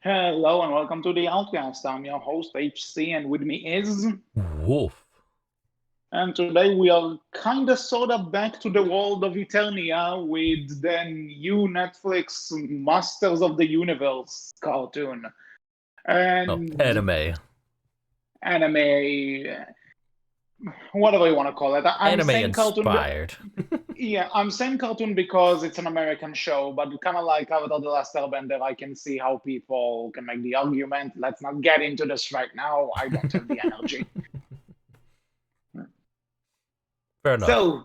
Hello and welcome to the Outcast. I'm your host HC, and with me is, Wolf. and today we are kinda sorta back to the world of Eternia with the new Netflix Masters of the Universe cartoon Oh, and anime. anime, whatever you want to call it. I'm Anime saying cartoon. inspired. Yeah, I'm saying cartoon because it's an American show, but kind of like Avatar: The Last Airbender, I can see how people can make the argument. Let's not get into this right now. I don't have the energy. Fair enough. So,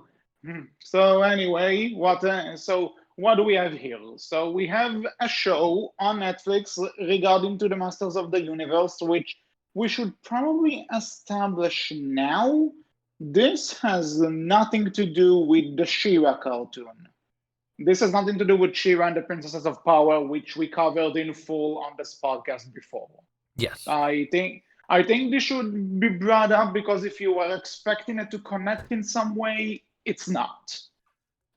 so anyway, what do we have here? So we have a show on Netflix regarding to the Masters of the Universe, which we should probably establish now. This has nothing to do with the She-Ra cartoon. This has nothing to do with She-Ra and the Princesses of Power, which we covered in full on this podcast before. Yes. I think this should be brought up because if you are expecting it to connect in some way, it's not.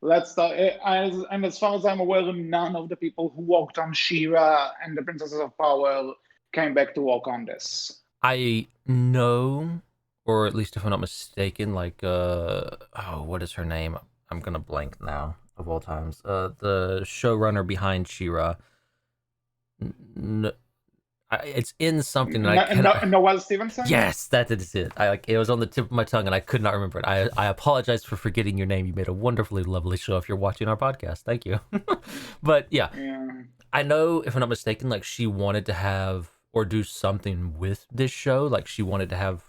Let's start. As far as I'm aware, none of the people who worked on She-Ra and the Princesses of Power came back to work on this. I know, or at least if I'm not mistaken, what is her name? I'm gonna blank now of all times. The showrunner behind She-Ra. N- it's in something that I cannot. Noel Stevenson? Yes, that is it. It was on the tip of my tongue and I could not remember it. I apologize for forgetting your name. You made a wonderfully lovely show if you're watching our podcast. Thank you. But yeah, Yeah. I know if I'm not mistaken, like she wanted to have or do something with this show. Like she wanted to have,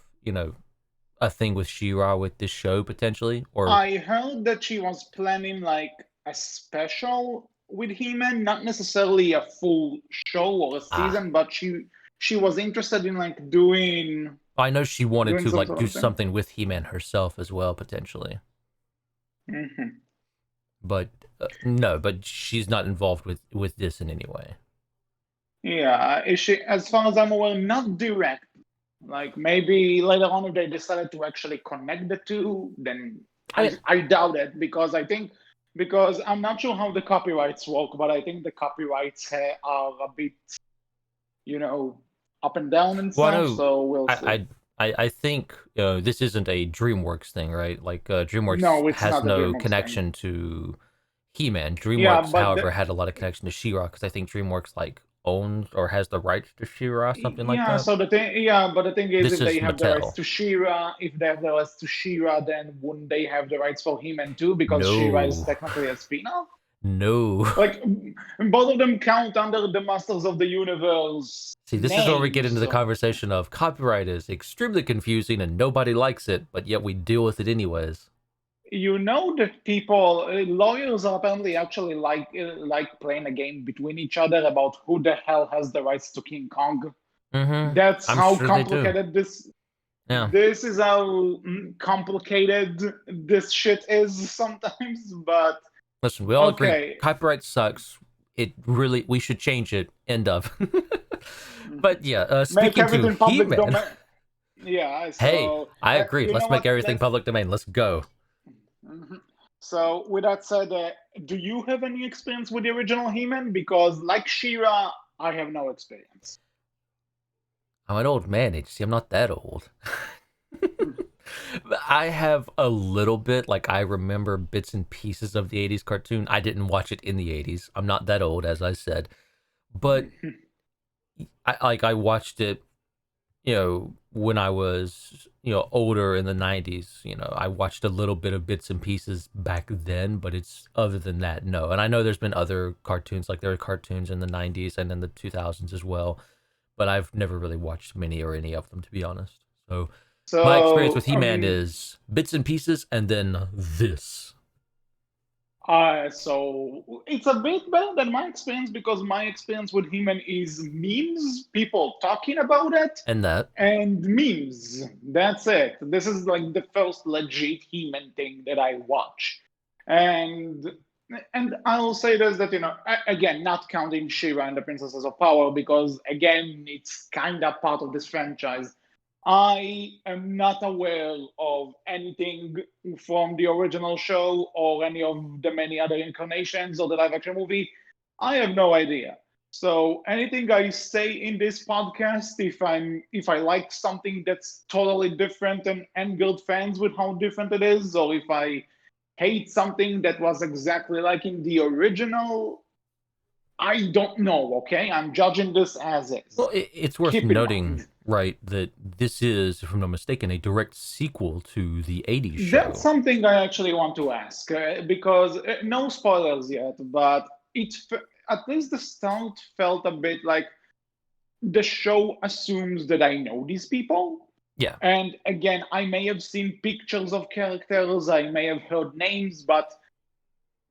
a thing with She-Ra with this show potentially. Or I heard that she was planning like a special with He-Man, not necessarily a full show or a ah, season, but she was interested in like I know she wanted doing to some like sort do of thing. something with He-Man herself as well potentially. Hmm. But no, but she's not involved with this in any way. Yeah, is she, as far as I'm aware, not direct. Like maybe later on, if they decided to actually connect the two, then I I I doubt it because I'm not sure how the copyrights work, but I think the copyrights are a bit you know, up and down and Well, I stuff. know. So we'll see. I think this isn't a DreamWorks thing, right? Like DreamWorks No, it's has not a no DreamWorks thing. connection to He-Man. Yeah, DreamWorks, but however, had a lot of connection to She-Ra because I think DreamWorks like owns or has the rights to She-Ra, something like yeah. that. So the thing, yeah, but the thing is, This if is they have the rights Mattel. to She-Ra, if they have the rights to She-Ra, then wouldn't they have the rights for He-Man too? Because She-Ra is No, technically a spin-off. no. Like both of them count under the Masters of the Universe See, this is where we get name. into the So conversation of copyright is extremely confusing and nobody likes it, but yet we deal with it anyways. you know that people, lawyers are apparently actually like playing a game between each other about who the hell has the rights to King Kong. That's I'm how sure they do. complicated this Yeah. this is how complicated this shit is sometimes, but Listen, we all agree okay. copyright sucks. It really we should change it. End of. But yeah, Make speaking to everything public He-Man. domain. Yeah, Hey, so I agree. you know Let's make what? everything Let's. public domain. Let's go. Mhm. So, with that said, do you have any experience with the original He-Man? Because, like She-Ra, I have no experience. I'm an old man, HC. I'm not that old. I have a little bit. Like I remember bits and pieces of the '80s cartoon. I didn't watch it in the '80s. I'm not that old, as I said, but I watched it when I was, older in the 90s, I watched a little bit of bits and pieces back then, but it's other than that, no. And I know there's been other cartoons, like there are cartoons in the 90s and in the 2000s as well, but I've never really watched many or any of them, to be honest. So my experience So, with He-Man is bits and pieces and then this. so it's a bit better than my experience because my experience with He-Man is memes, people talking about it, And that. and memes. That's it. This is like the first legit He-Man thing that I watch. And I'll say this that again, not counting She-Ra and the Princesses of Power because again, it's kind of part of this franchise. I am not aware of anything from the original show or any of the many other incarnations or the live action movie. I have no idea. So anything I say in this podcast, if I like something that's totally different and angered fans with how different it is, or if I hate something that was exactly like in the original, I don't know, okay? I'm judging this as is. Well, it's worth Keep in noting, mind. right, that this is, if I'm not mistaken, a direct sequel to the '80s That's show. something I actually want to ask because no spoilers yet, but at least the start felt a bit like the show assumes that I know these people. Yeah. And again, I may have seen pictures of characters, I may have heard names, but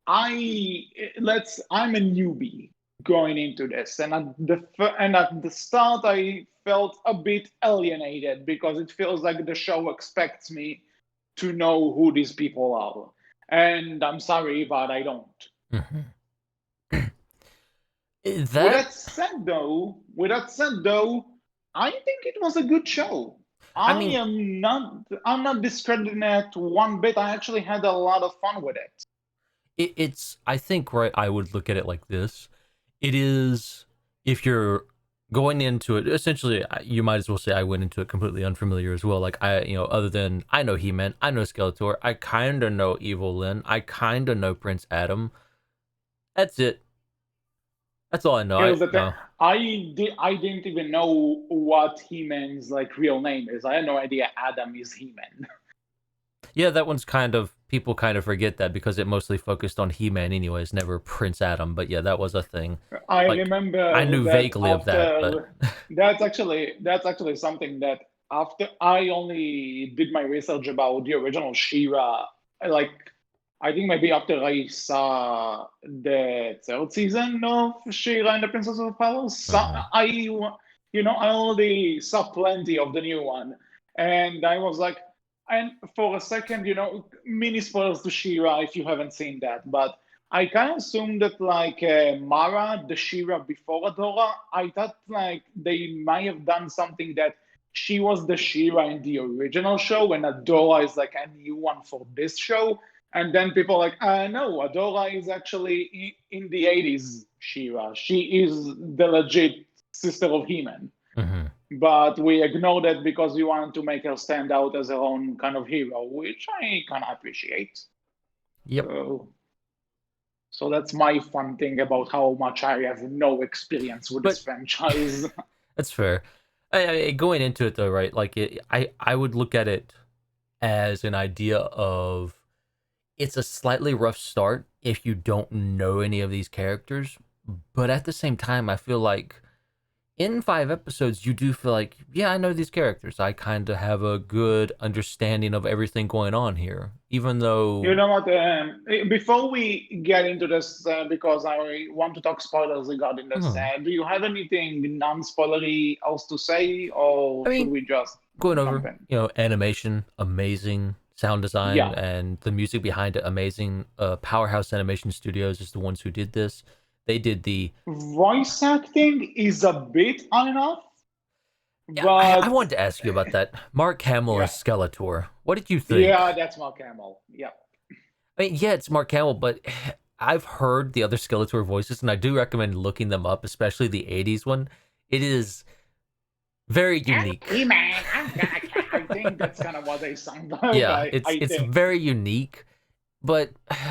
I'm a newbie going into this, and at the start, I felt a bit alienated because it feels like the show expects me to know who these people are, and I'm sorry, but I don't. Hmm. With That, that said, though, I think it was a good show. I mean, I'm not discrediting it one bit. I actually had a lot of fun with it. it's, I think, right, I would look at it like this. It is, if you're going into it, essentially, you might as well say I went into it completely unfamiliar as well. Like, other than I know He-Man, I know Skeletor, I kind of know Evil Lyn, I kind of know Prince Adam. That's it. That's all I know. Here's the thing. I didn't even know what He-Man's like real name is. I had no idea Adam is He-Man. Yeah, that one's kind of, people kind of forget that because it mostly focused on He-Man anyways, never Prince Adam. But yeah, that was a thing. I Like, I remember knew that vaguely of that, but after that's actually something that after I only did my research about the original She-Ra, like I think maybe after I saw the third season of She-Ra and the Princess of Power, uh I already saw plenty of the new one, and I was like, and for a second, mini spoilers to She-Ra if you haven't seen that, but I kind of assumed that like Mara, the She-Ra before Adora, I thought like they might have done something that she was the She-Ra in the original show, and Adora is like a new one for this show. And then people are like, no, Adora is actually in the 80s She-Ra. She is the legit sister of He-Man. hmm But we ignored it because we wanted to make her stand out as her own kind of hero, which I kind of appreciate. Yep. So, so that's my fun thing about how much I have no experience with this But franchise. that's fair. Going into it though, right? Like, I would look at it as an idea of, it's a slightly rough start if you don't know any of these characters, but at the same time, I feel like in 5 episodes, you do feel like, yeah, I know these characters. I kind of have a good understanding of everything going on here, even You though. know what? Before we get into this, because I want to talk spoilers regarding this, Hmm, do you have anything non-spoilery else to say, or I should mean, we just going jump over, in? animation, amazing, sound design, Yeah, and the music behind it, amazing. Powerhouse Animation Studios is the ones who did this. They did the. voice acting is a bit on and off, Yeah, I but wanted to ask you about that. Mark Hamill as yeah, Skeletor. What did you think? yeah, that's Mark Hamill. Yeah, I mean, yeah, it's Mark Hamill, but I've heard the other Skeletor voices, and I do recommend looking them up, especially the '80s one. It is very unique. He-Man. I think that's kind of what they sound like. Yeah, I it's think. very unique, but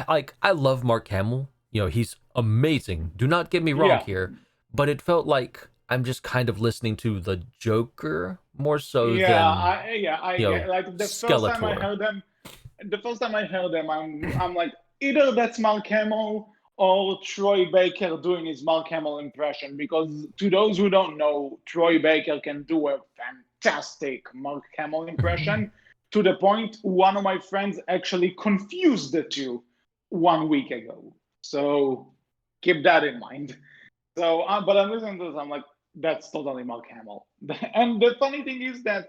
like, I love Mark Hamill. He's amazing. Do not get me wrong Yeah, here, but it felt like I'm just kind of listening to the Joker more so yeah, than I get like Skeletor. the first time I heard them, I'm like, either that's Mark Hamill or Troy Baker doing his Mark Hamill impression. Because to those who don't know, Troy Baker can do a fantastic Mark Hamill impression to the point one of my friends actually confused the two one week ago. So keep that in mind. So, but I'm listening to this. I'm like, that's totally Mark Hamill. And the funny thing is that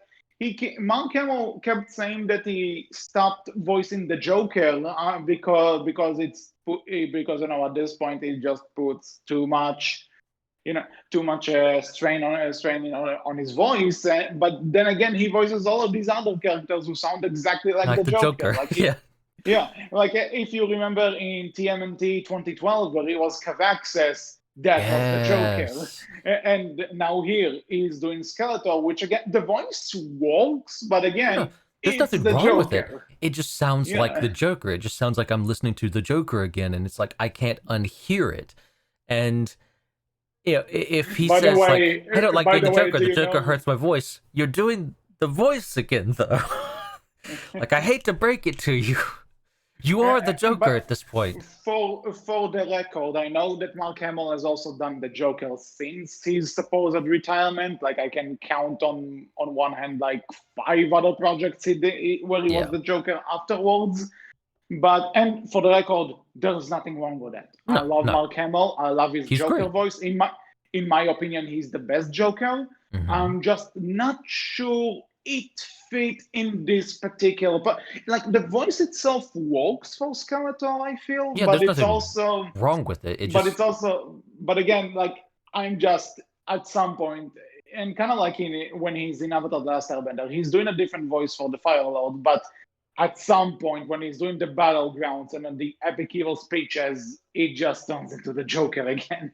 Mark Hamill kept saying that he stopped voicing the Joker because at this point he just puts too much strain on his voice. But then again, he voices all of these other characters who sound exactly like Like the the Joker. Joker. Like Yeah. yeah, like if you remember in TMNT 2012 where he was Cavaxes, That was the Joker. Yes. And now here he's doing Skeletor, which again, the voice works, but Yeah, again, there's it's nothing the wrong with it. Joker. It just sounds like Yeah. the Joker. It just sounds like I'm listening to the Joker again, and it's like I can't unhear it. And if he says like, "I don't like being Do the you Joker know? hurts my voice," you're doing the voice again, though. Like I hate to break it to you, you are the Joker But at this point. for the record, I know that Mark Hamill has also done the Joker since his supposed retirement. Like I can count on one hand like 5 other projects where he was Yeah. the Joker afterwards. But and for the record, there's nothing wrong with that. I No, love no, Mark Hamill. I love his he's Joker great. voice. In my opinion, he's the best Joker. Hmm. I'm just not sure it fit in this particular. But like the voice itself works for Skeletor, I feel. Yeah, But there's it's nothing also, wrong with it. It but just it's also, but again, like I'm just at some point, and kind of like when he's in Avatar: The Last Airbender, he's doing a different voice for the Fire Lord, but at some point when he's doing the battlegrounds and then the epic evil speeches, it just turns into the Joker again.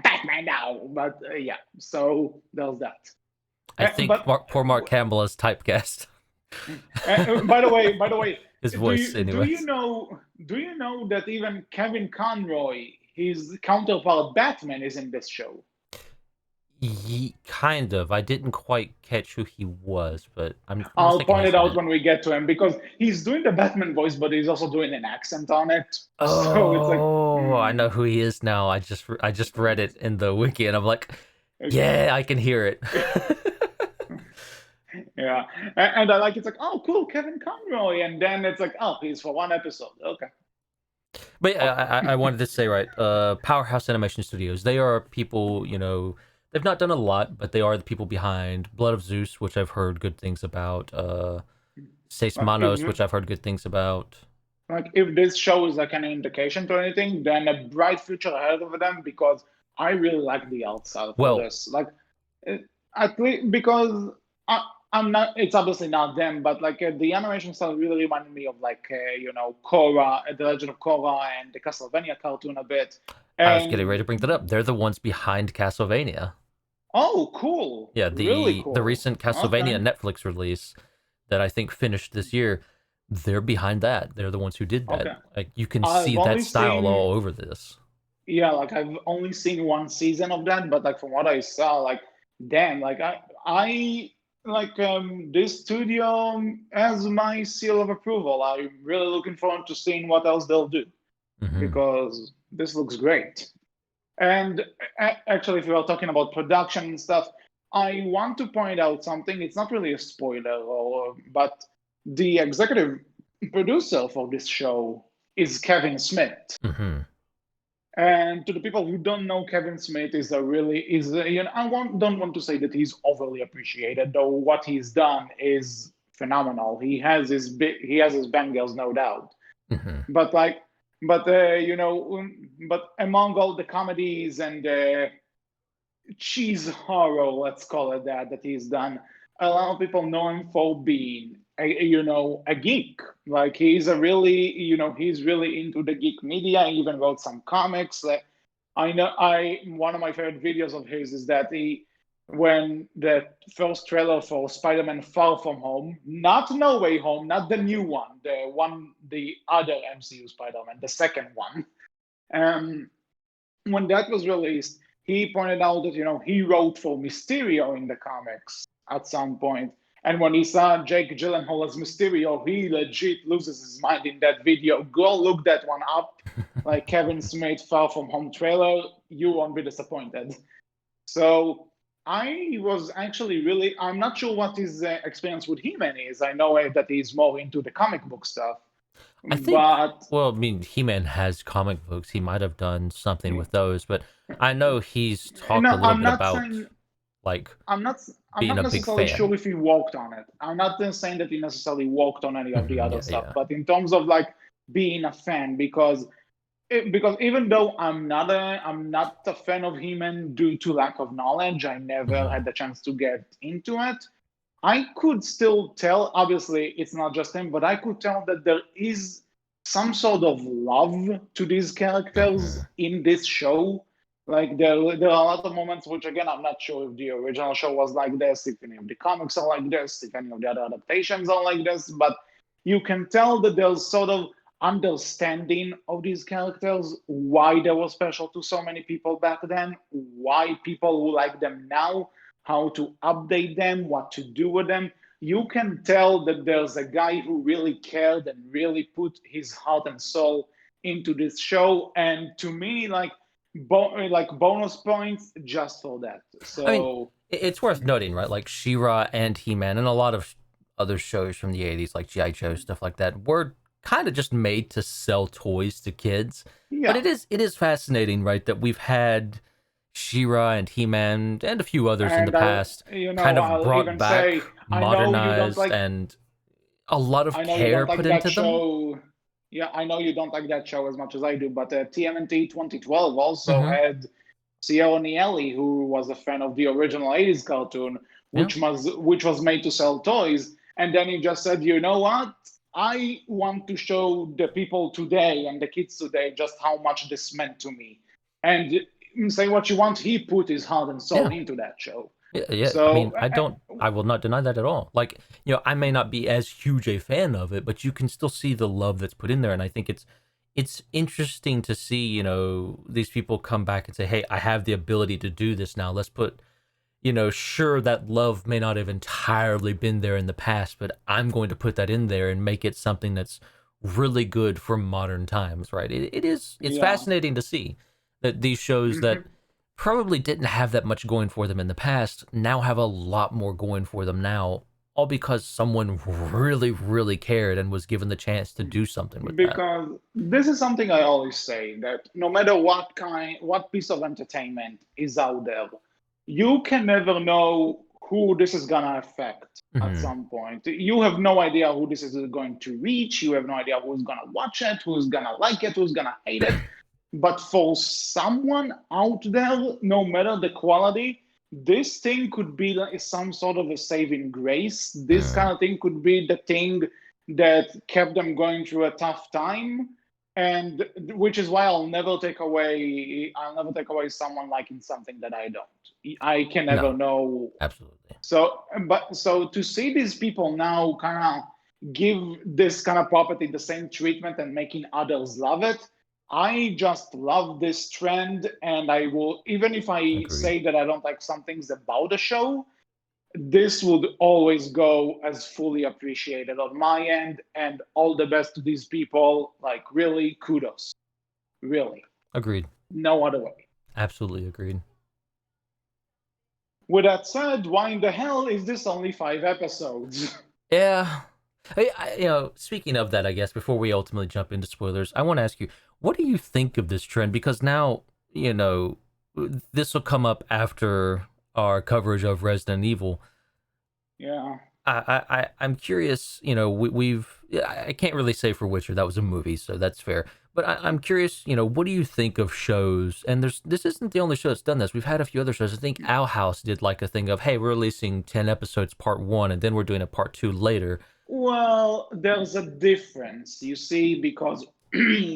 Batman now, but yeah. So there's that. I think But poor Mark Campbell is typecast. by the way, His do voice, you do you anyways. know do you know that even Kevin Conroy, his counterpart Batman, is in this show? Kind of. I didn't quite catch who he was, but I'm I'll thinking point he's it in out it. when we get to him because he's doing the Batman voice, but he's also doing an accent on it. So it's like, Oh, I know who he is now. I just read it in the wiki, and I'm like, yeah, I can hear it. yeah. And I like it's like, oh, cool, Kevin Conroy, and then it's like, oh, he's for one episode. Okay. But yeah, Oh. I wanted to say right. Powerhouse Animation Studios. They are people. They've not done a lot, but they are the people behind Blood of Zeus, which I've heard good things about. Seis Like Manos, if which I've heard good things about. if this show is like an indication to anything, then a bright future ahead of them because I really like the art style for Well, this. Like, uh, at least because I'm not. It's obviously not them, but like the animation style really reminded me of like Korra, the Legend of Korra, and the Castlevania cartoon a bit. I was getting ready And to bring that up. They're the ones behind Castlevania. oh, cool, Yeah, really the cool. recent Okay. Castlevania Netflix release that I think finished this year, they're behind that. They're the ones who did that. Okay. Like you can I've see that only style seen all over this. Yeah, like I've only seen one season of that, but like from what I saw, like damn, like I like this studio has my seal of approval. I'm really looking forward to seeing what else they'll do Hmm. because this looks great. And actually, if we are talking about production and stuff, I want to point out something. It's not really a spoiler, but the executive producer for this show is Kevin Smith. Hmm. And to the people who don't know, Kevin Smith don't want to say that he's overly appreciated, though what he's done is phenomenal. He has his bangers, no doubt. Hmm. But like, but among all the comedies and cheese horror, let's call it that he's done. A lot of people know him for being a geek. Like he's really into the geek media. He even wrote some comics. I know I one of my favorite videos of his is that he when the first trailer for Spider-Man Far From Home, not No Way Home, not the new one, the other MCU Spider-Man, the second one. Um, when that was released, he pointed out that he wrote for Mysterio in the comics at some point, and when he saw Jake Gyllenhaal as Mysterio, he legit loses his mind in that video. Go look that one up, like Kevin Smith Far From Home trailer. You won't be disappointed. So I was actually really. I'm not sure what his experience with He-Man is. I know that he's more into the comic book stuff, I think. but Well, I mean, He-Man has comic books. He might have done something with those, but I know he's talked no, a little I'm bit not about saying like I'm not. I'm being not a big necessarily fan. sure if he worked on it. I'm not saying that he necessarily worked on any of the Hmm. other Yeah, stuff, yeah. but in terms of like being a fan, because even though I'm not a fan of He-Man due to lack of knowledge, I never Hmm. had the chance to get into it. I could still tell. Obviously, it's not just him, but I could tell that there is some sort of love to these characters Mm-hmm. in this show. Like there are a lot of moments which again I'm not sure if the original show was like this, if any of the comics are like this, if any of the other adaptations are like this, but you can tell that there's sort of understanding of these characters, why they were special to so many people back then, why people who like them now, how to update them, what to do with them. You can tell that there's a guy who really cared and really put his heart and soul into this show. And to me, like bonus points just for that. I mean, So it's worth noting, right? Like She-Ra and He-Man and a lot of other shows from the 80s, like G.I. Joe, stuff like that, were kind of just made to sell toys to kids. But yeah, it is fascinating, right, that we've had She-Ra and He-Man and a few others in the and past kind of I'll brought even back, say I know you don't modernized, like and a lot of I know you care don't put like that into them. show. Yeah, I know you don't like that show as much as I do, but TMNT 2012 also Mm-hmm. had Sierra Nielli, who was a fan of the original 80s cartoon, Yeah. which was made to sell toys. And then he just said, you know what? I want to show the people today and the kids today just how much this meant to me. And say what you want, he put his heart and soul Yeah. into that show. Yeah, yeah. I So mean, I will not deny that at all. Like, I may not be as huge a fan of it, but you can still see the love that's put in there, and I think it's interesting to see, these people come back and say, "Hey, I have the ability to do this now. Let's put, sure that love may not have entirely been there in the past, but I'm going to put that in there and make it something that's really good for modern times." Right? It's yeah. fascinating to see that these shows that Mhm. probably didn't have that much going for them in the past now have a lot more going for them now, all because someone really, really cared and was given the chance to do something with that. Because this is something I always say that no matter what piece of entertainment is out there, you can never know who this is gonna affect at Hmm. some point. You have no idea who this is going to reach. You have no idea who's gonna watch it, who's gonna like it, who's gonna hate it. But for someone out there, no matter the quality, this thing could be like some sort of a saving grace. This kind Mm, of thing could be the thing that kept them going through a tough time. And which is why I'll never take away someone liking something that I don't. I can never no, know. absolutely. So to see these people now kind of give this kind of property the same treatment and making others love it, I just love this trend. And I will, even if I Agreed. say that I don't like some things about the show, this would always go as fully appreciated on my end. And all the best to these people. Like, really, kudos. Really. Agreed. No other way. Absolutely agreed. With that said, why in the hell is this only 5 episodes? Yeah. Speaking of that, I guess before we ultimately jump into spoilers, I want to ask you, what do you think of this trend? Because now, this will come up after our coverage of Resident Evil. Yeah. I'm curious. I can't really say for Witcher, that was a movie, so that's fair. But I'm curious. What do you think of shows? And this isn't the only show that's done this. We've had a few other shows. I think Owl House did like a thing of, hey, we're releasing 10 episodes, part one, and then we're doing a part two later. Well, there's a difference, you see, because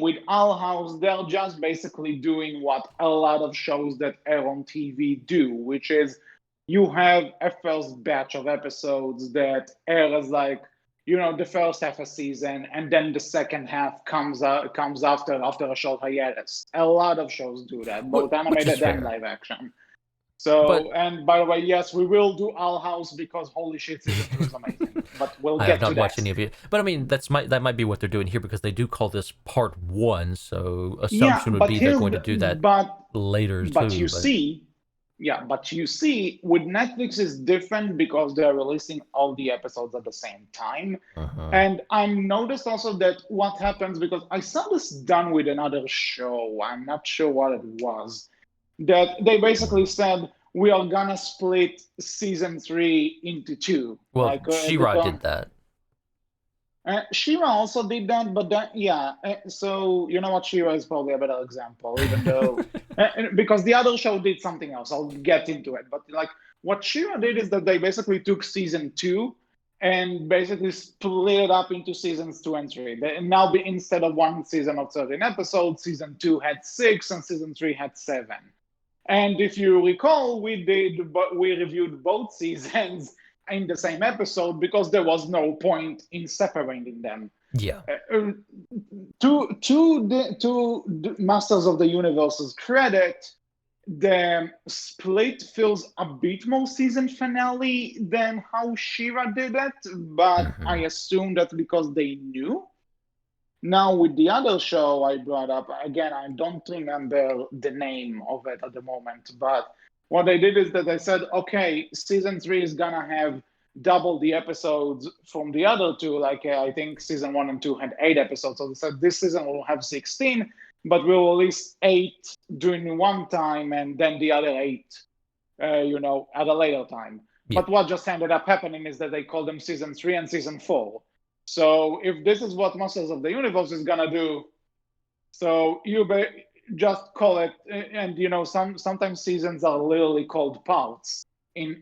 with Owl House, they're just basically doing what a lot of shows that air on TV do, which is you have a first batch of episodes that air as like, the first half a season, and then the second half comes after a short hiatus. A lot of shows do that, both Which is animated and fair. live action. But So, and by the way, yes, we will do Owl House because holy shit, season two is amazing. But we'll I have get to not watched that. any of it. But I mean, that might be what they're doing here because they do call this part one. So Yeah, assumption would but be they're here's going to the, do that but later but too. you But see, yeah, but you see, with Netflix is different because they're releasing all the episodes at the same time. uh-huh. And I noticed also that what happens because I saw this done with another show. I'm not sure what it was. That they basically said we are gonna split season three into two. Well, Like She-Ra did that. Shira also did that, but that, yeah. So you know what, Shira is probably a better example, even though because the other show did something else. I'll get into it, but like what Shira did is that they basically took season two and basically split it up into seasons 2 and 3. Now, instead of one season of 13 episodes, season 2 had 6 and season 3 had 7. And if you recall, we reviewed both seasons in the same episode because there was no point in separating them. Yeah. To Masters of the Universe's credit, the split feels a bit more season finale than how She-Ra did it, but I assume that's because they knew. Now, with the other show I brought up, again, I don't remember the name of it at the moment, but what they did is that they said, okay, season 3 is gonna have double the episodes from the other two. Like, I think season 1 and 2 had 8 episodes. So they said this season will have 16, but we'll release 8 during one time and then the other 8, at a later time. Yeah. But what just ended up happening is that they called them season 3 and season 4. So if this is what Masters of the Universe is gonna do, so just call it. And sometimes seasons are literally called parts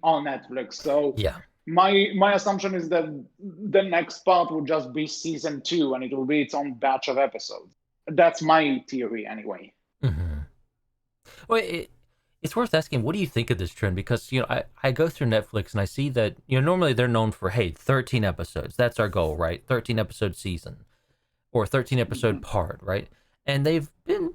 on Netflix. So Yeah. my assumption is that the next part will just be season 2, and it will be its own batch of episodes. That's my theory, anyway. Well, it's worth asking, what do you think of this trend? Because, I go through Netflix and I see that, normally they're known for, hey, 13 episodes. That's our goal, right? 13 episode season or 13 episode part, right? And they've been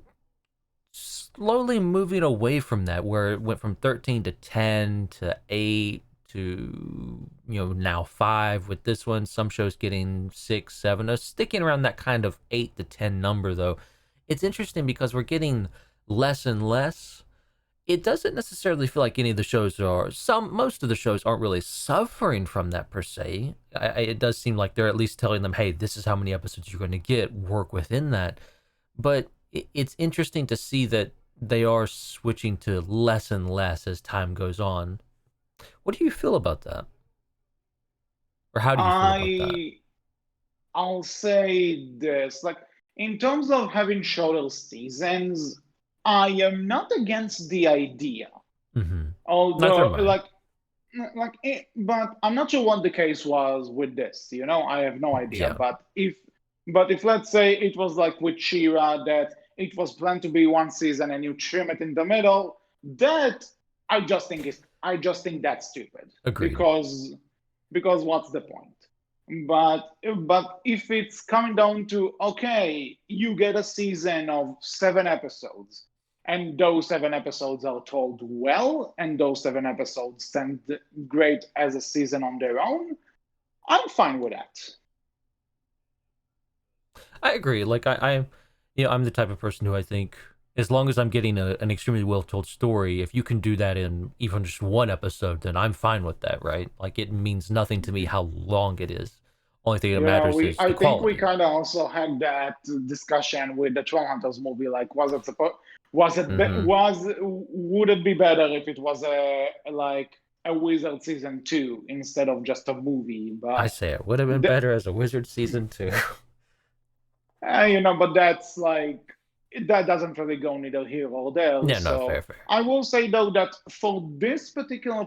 slowly moving away from that, where it went from 13 to 10 to 8 to, now 5 with this one. Some shows getting 6, 7, sticking around that kind of 8 to 10 number, though. It's interesting because we're getting less and less. It doesn't necessarily feel like any of the shows most of the shows aren't really suffering from that per se. It does seem like they're at least telling them, hey, this is how many episodes you're going to get, work within that. But it's interesting to see that they are switching to less and less as time goes on. What do you feel about that? Or how do you feel about that? I'll say this, like, in terms of having shorter seasons, I am not against the idea. Although, but I'm not sure what the case was with this. I have no idea. Yeah. But if let's say it was like with She-Ra, that it was planned to be one season and you trim it in the middle, that I just think that's stupid. Agreed. Because what's the point? But if it's coming down to, okay, you get a season of 7 episodes, and those 7 episodes are told well, and those 7 episodes stand great as a season on their own, I'm fine with that. I agree. Like, I'm the type of person who I think, as long as I'm getting an extremely well-told story, if you can do that in even just one episode, then I'm fine with that, right? Like, it means nothing to me how long it is. Only thing that matters is the quality. I think we kind of also had that discussion with the Trollhunters movie. Like, would it be better if it was a Wizard season 2 instead of just a movie? But I say it would have been better as a Wizard season 2. But that's like, that doesn't really go neither here or there. Yeah, so no, fair. I will say though that for this particular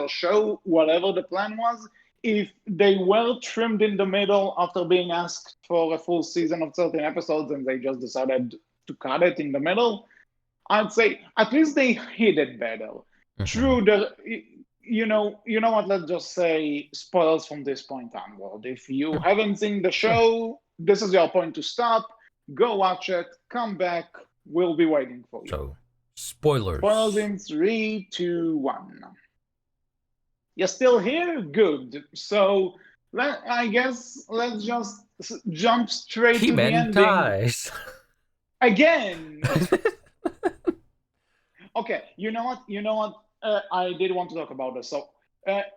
show, whatever the plan was, if they were trimmed in the middle after being asked for a full season of 13 episodes and they just decided to cut it in the middle, I'd say at least they hid it better. True, you know what? Let's just say spoilers from this point onward. If you haven't seen the show, this is your point to stop. Go watch it. Come back. We'll be waiting for you. So, spoilers. Spoilers in 3, 2, 1. You're still here? Good. So, I guess let's just jump straight to the ending. Dies. Again. Okay. You know what? I did want to talk about this. So,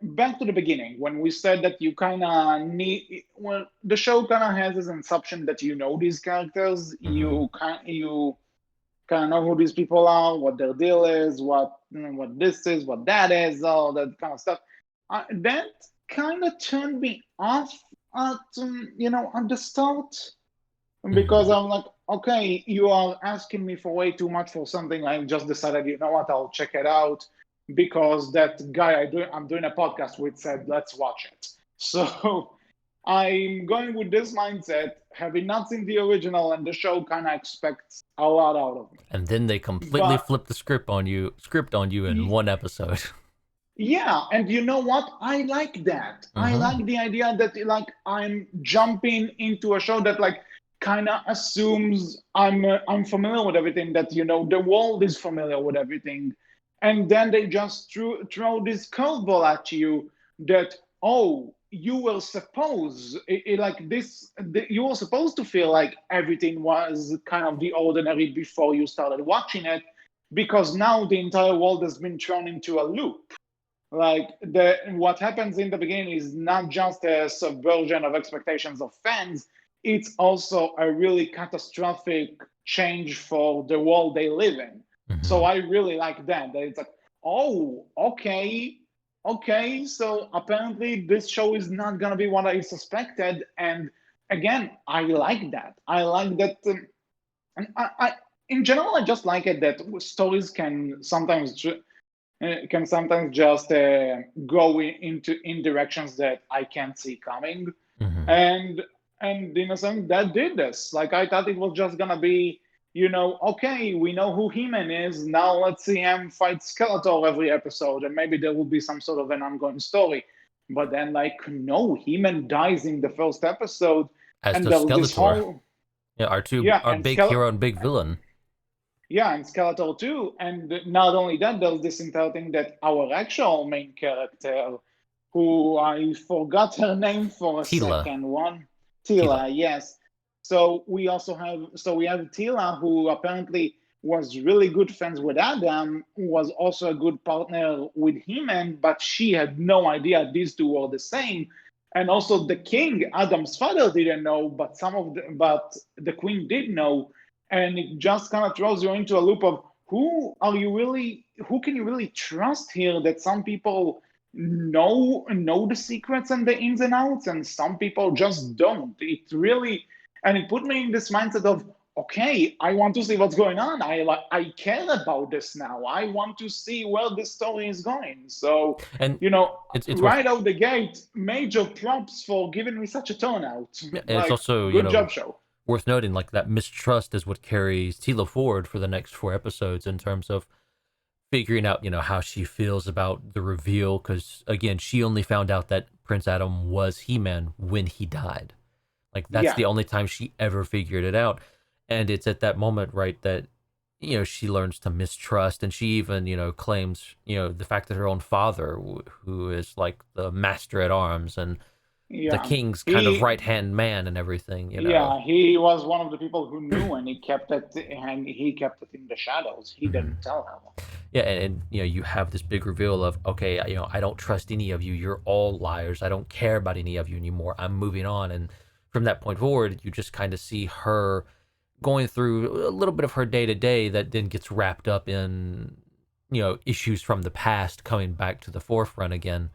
back to the beginning, when we said that you kind of need, well, the show kind of has this assumption that these characters, you kind of know who these people are, what their deal is, what this is, what that is, all that kind of stuff. That kind of turned me off at the start, because I'm like, okay, you are asking me for way too much for something. I just decided, you know what, I'll check it out because that guy I'm doing a podcast with said, let's watch it. So I'm going with this mindset, having not seen the original, and the show kind of expects a lot out of me. And then they completely But flip the script on you in one episode. yeah, and you know what? I like that. I Mm-hmm. like the idea that like I'm jumping into a show that like kind of assumes I'm familiar with everything, that the world is familiar with everything, and then they just throw this curveball at you that, oh, you were supposed like you were supposed to feel like everything was kind of the ordinary before you started watching it, because now the entire world has been thrown into a loop. Like what happens in the beginning is not just a subversion of expectations of fans, it's also a really catastrophic change for the world they live in. Mm-hmm. So I really like that it's like, oh, okay, so apparently this show is not gonna be what I suspected. And again, I like that. And I in general, I just like it that stories can sometimes just go into in directions that I can't see coming. Mm-hmm. And in a sense, that did this. Like I thought it was just gonna be, okay, we know who He-Man is. Now let's see him fight Skeletor every episode, and maybe there will be some sort of an ongoing story. But then, like, no, He-Man dies in the first episode, As and does there's this Skeletor. whole Yeah, yeah, our big hero and big villain. Yeah, and Skeletor too. And not only that, there's this entire thing that our actual main character, who I forgot her name for a Tila. second, one, Tila. Tila, yes. So we have Tila, who apparently was really good friends with Adam, who was also a good partner with He-Man, but she had no idea these two were the same. And also the king, Adam's father, didn't know, but the queen did know. And it just kind of throws you into a loop of who can you really trust here, that some people know the secrets and the ins and outs, and some people just don't. It put me in this mindset of, okay, I want to see what's going on. I care about this now. I want to see where this story is going. So And it's worth right out the gate, major props for giving me such a turnout. and it's Like, also, good job, show. worth noting, like, that mistrust is what carries Tila forward for the next 4 episodes in terms of figuring out, how she feels about the reveal. Because again, she only found out that Prince Adam was He-Man when he died. Like, that's Yeah, the only time she ever figured it out. And it's at that moment, right, that she learns to mistrust, and she even claims the fact that her own father, who is like the master at arms and the yeah. king's kind of He right hand man and everything. Yeah, he was one of the people who knew, and he kept it in the shadows. He Mhm. didn't tell her. Yeah, and you have this big reveal of, okay, I don't trust any of you. You're all liars. I don't care about any of you anymore. I'm moving on. And from that point forward, you just kind of see her going through a little bit of her day to day that then gets wrapped up in issues from the past coming back to the forefront again,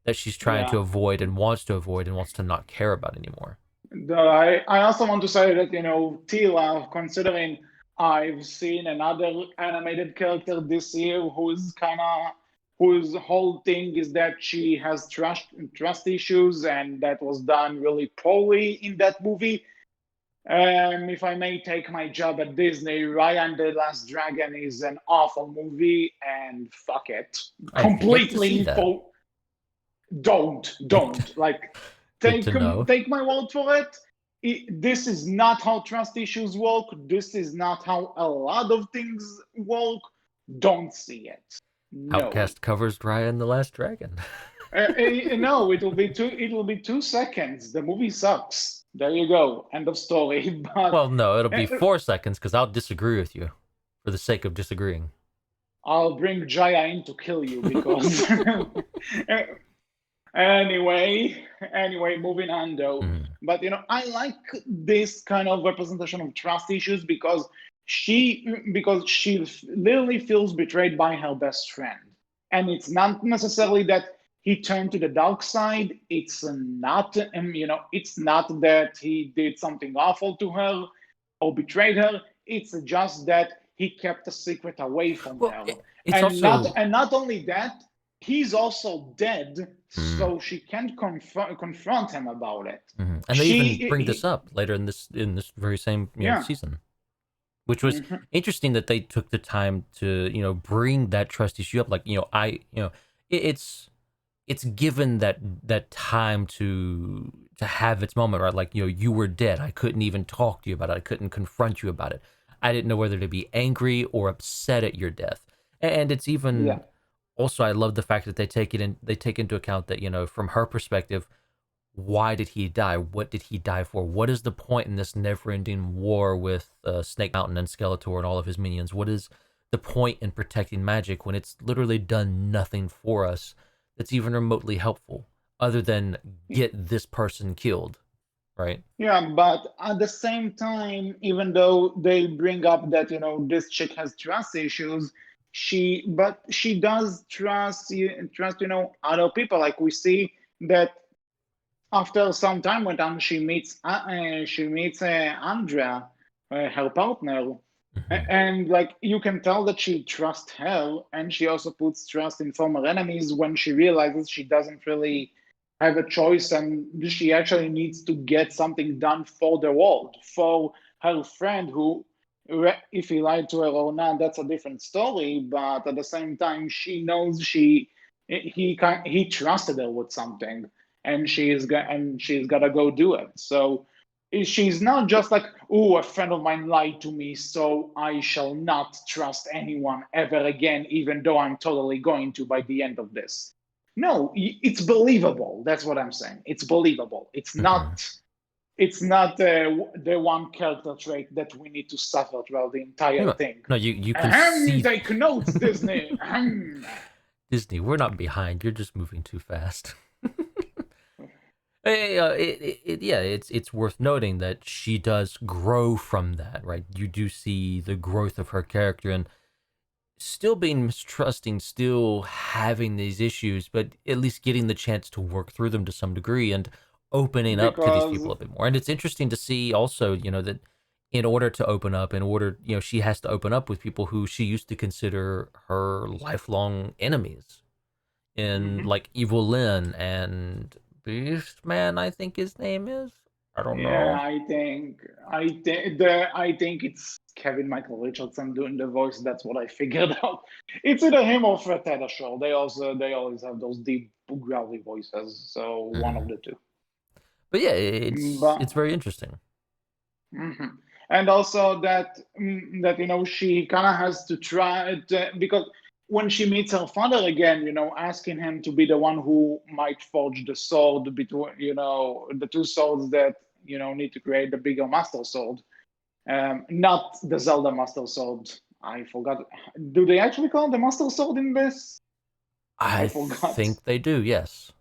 that she's trying to Yeah. avoid and wants to not care about anymore. I also want to say that, Tila, considering I've seen another animated character this year whose whole thing is that she has trust issues, and that was done really poorly in that movie. If I may take my job at Disney, Ryan the Last Dragon is an awful movie, and fuck it. I've yet to see Completely that. for don't like Good take to know. take my word for it. This is not how trust issues work. This is not how a lot of things work. Don't see it. No. Outcast covers Ryan the Last Dragon. No, it'll be 2 seconds. The movie sucks. There you go. End of story. But Well, no, it'll be uh, 4 seconds because I'll disagree with you for the sake of disagreeing. I'll bring Jaya in to kill you because anyway, moving on though. Mhm. But I like this kind of representation of trust issues because she literally feels betrayed by her best friend. And it's not necessarily that he turned to the dark side. It's not that he did something awful to her or betrayed her. It's just that he kept a secret away from Well, her. it's And not also and not only that, he's also dead, Mm. so she can't confront him about it. And they even bring this He up later in this very same yeah. season, which was Mhm. interesting that they took the time to bring that trust issue up. Like it's given that time to have its moment, right? Like you were dead. I couldn't even talk to you about it. I couldn't confront you about it. I didn't know whether to be angry or upset at your death. And it's Yeah. even also, I love the fact that they take into account that from her perspective, why did he die? What did he die for? What is the point in this never-ending war with Snake Mountain and Skeletor and all of his minions? What is the point in protecting magic when it's literally done nothing for us that's even remotely helpful, other than get this person killed, right? Yeah, but at the same time, even though they bring up that this chick has trust issues, she does trust other people. Like we see that after some time went on, she meets Andrea, her partner, Mm-hmm. and like you can tell that she trusts her, and she also puts trust in former enemies when she realizes she doesn't really have a choice, and she actually needs to get something done for the world, for her friend who. If he lied to her or not, that's a different story. But at the same time, she knows he trusted her with something, and she's got to go do it. So she's not just like, oh, a friend of mine lied to me, so I shall not trust anyone ever again, even though I'm totally going to by the end of this. No, it's believable. That's what I'm saying. It's believable. It's Mm-hmm. not. It's not the one character trait that we need to suffer throughout the entire No, thing. no, you can Ahem, see take notes, Disney. Ahem. Disney. We're not behind. You're just moving too fast. Yeah, it's worth noting that she does grow from that, right? You do see the growth of her character and still being mistrusting, still having these issues, but at least getting the chance to work through them to some degree and opening up to these people Because a bit more. And it's interesting to see also, that in order to open up, she has to open up with people who she used to consider her lifelong enemies in mhm. like Evil Lyn and Beast Man, I think his name is. I don't Yeah, know. I think it's Kevin Michael Richardson doing the voice. That's what I figured out. It's either him or Fred Tatasciore. They always have those deep growly voices. So one of Mhm. the two. But yeah, it's But very interesting. mhm. And also that she kind of has to try because when she meets her father again, asking him to be the one who might forge the sword between the two swords that need to create the bigger master sword, not the Zelda master sword. I forgot. Do they actually call it the master sword in this? I I forgot. think they do, yes.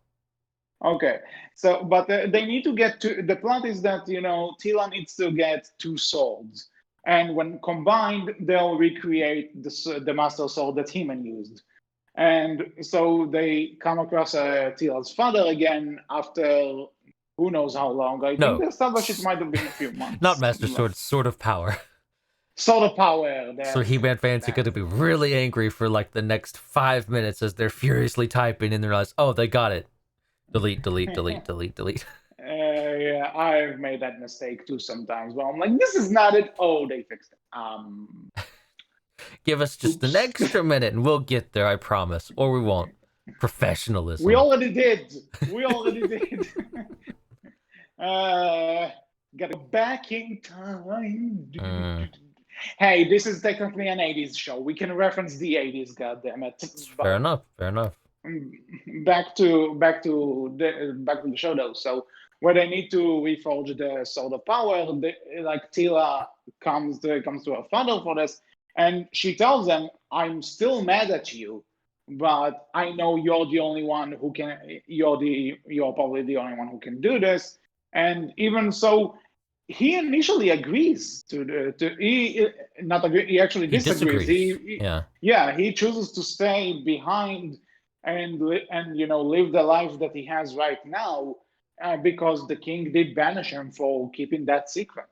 Okay, so but they need to get to the plot is that Tila needs to get two swords, and when combined, they'll recreate the Master Sword that He-Man used. And so they come across Tila's father again after who knows how long. I think No, they established it might have been a few not months. Master Sword, Sword of Power. Sword of Power. So That's He-Man it. fans are going to That's be it. really angry for like the next 5 minutes as they're furiously typing and they realize, oh, they got it. Delete, delete, delete, delete, delete. Yeah, I've made that mistake too sometimes. But I'm like, this is not it. Oh, they fixed it. Give us just an Oops. extra minute and we'll get there, I promise. Or we won't. We Professionalism. already did. We already did. uh, Gotta go back in time. Mm, Hey, this is technically an 80s show. We can reference the 80s, goddammit. it's fair But enough. Fair enough. back to the show though. So where they need to reforge the sword of power, like Tila comes to her father for this, and she tells him, "I'm still mad at you, but I know you're the only one who can. You're probably the only one who can do this." And even so, he initially agrees to he not agree. He actually He disagrees. disagrees. Yeah. Yeah, he chooses to stay behind and live the life that he has right now because the king did banish him for keeping that secret.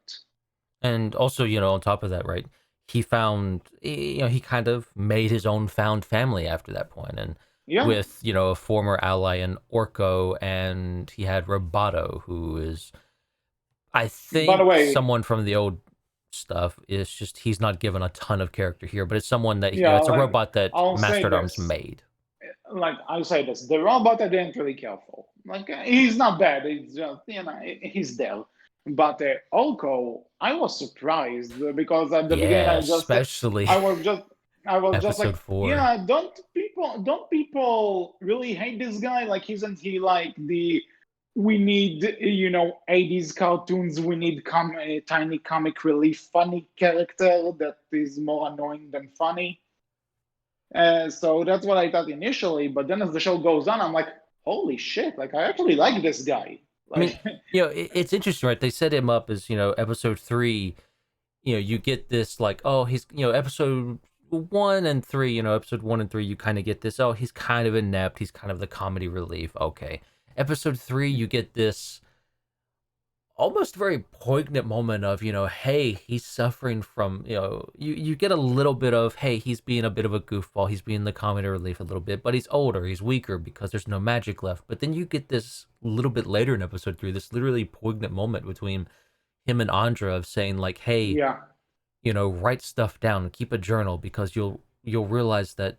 And also, on top of that, right? He found, he kind of made his own found family after that point. And Yeah. with a former ally in Orko, and he had Roboto, who is, I By the think, way, someone from the old stuff. It's just he's not given a ton of character here, but it's someone that yeah, it's a robot that I'll say Master at Arms this. made. I'll say this: the robot I didn't really care for. He's not bad. He's just he's there. But Olko, I was surprised because at the beginning Yeah, especially I was just I was just like, episode 4. yeah, don't people really hate this guy? Like, isn't he like the we need 80s cartoons, we need tiny comic relief funny character that is more annoying than funny. So that's what I thought initially, but then as the show goes on, I'm like, holy shit! Like, I actually like this guy. I mean, Like, it's interesting, right? They set him up as episode 3. You get this like, oh, he's episode 1 and 3. Episode 1 and 3, you kind of get this. Oh, he's kind of inept. He's kind of the comedy relief. Okay, episode 3, you get this almost very poignant moment of hey, he's suffering from you get a little bit of, hey, he's being a bit of a goofball, he's being the comedy relief a little bit, but he's older, he's weaker because there's no magic left. But then you get this little bit later in episode 3, this literally poignant moment between him and Andra of saying like, hey, yeah, write stuff down, keep a journal, because you'll realize that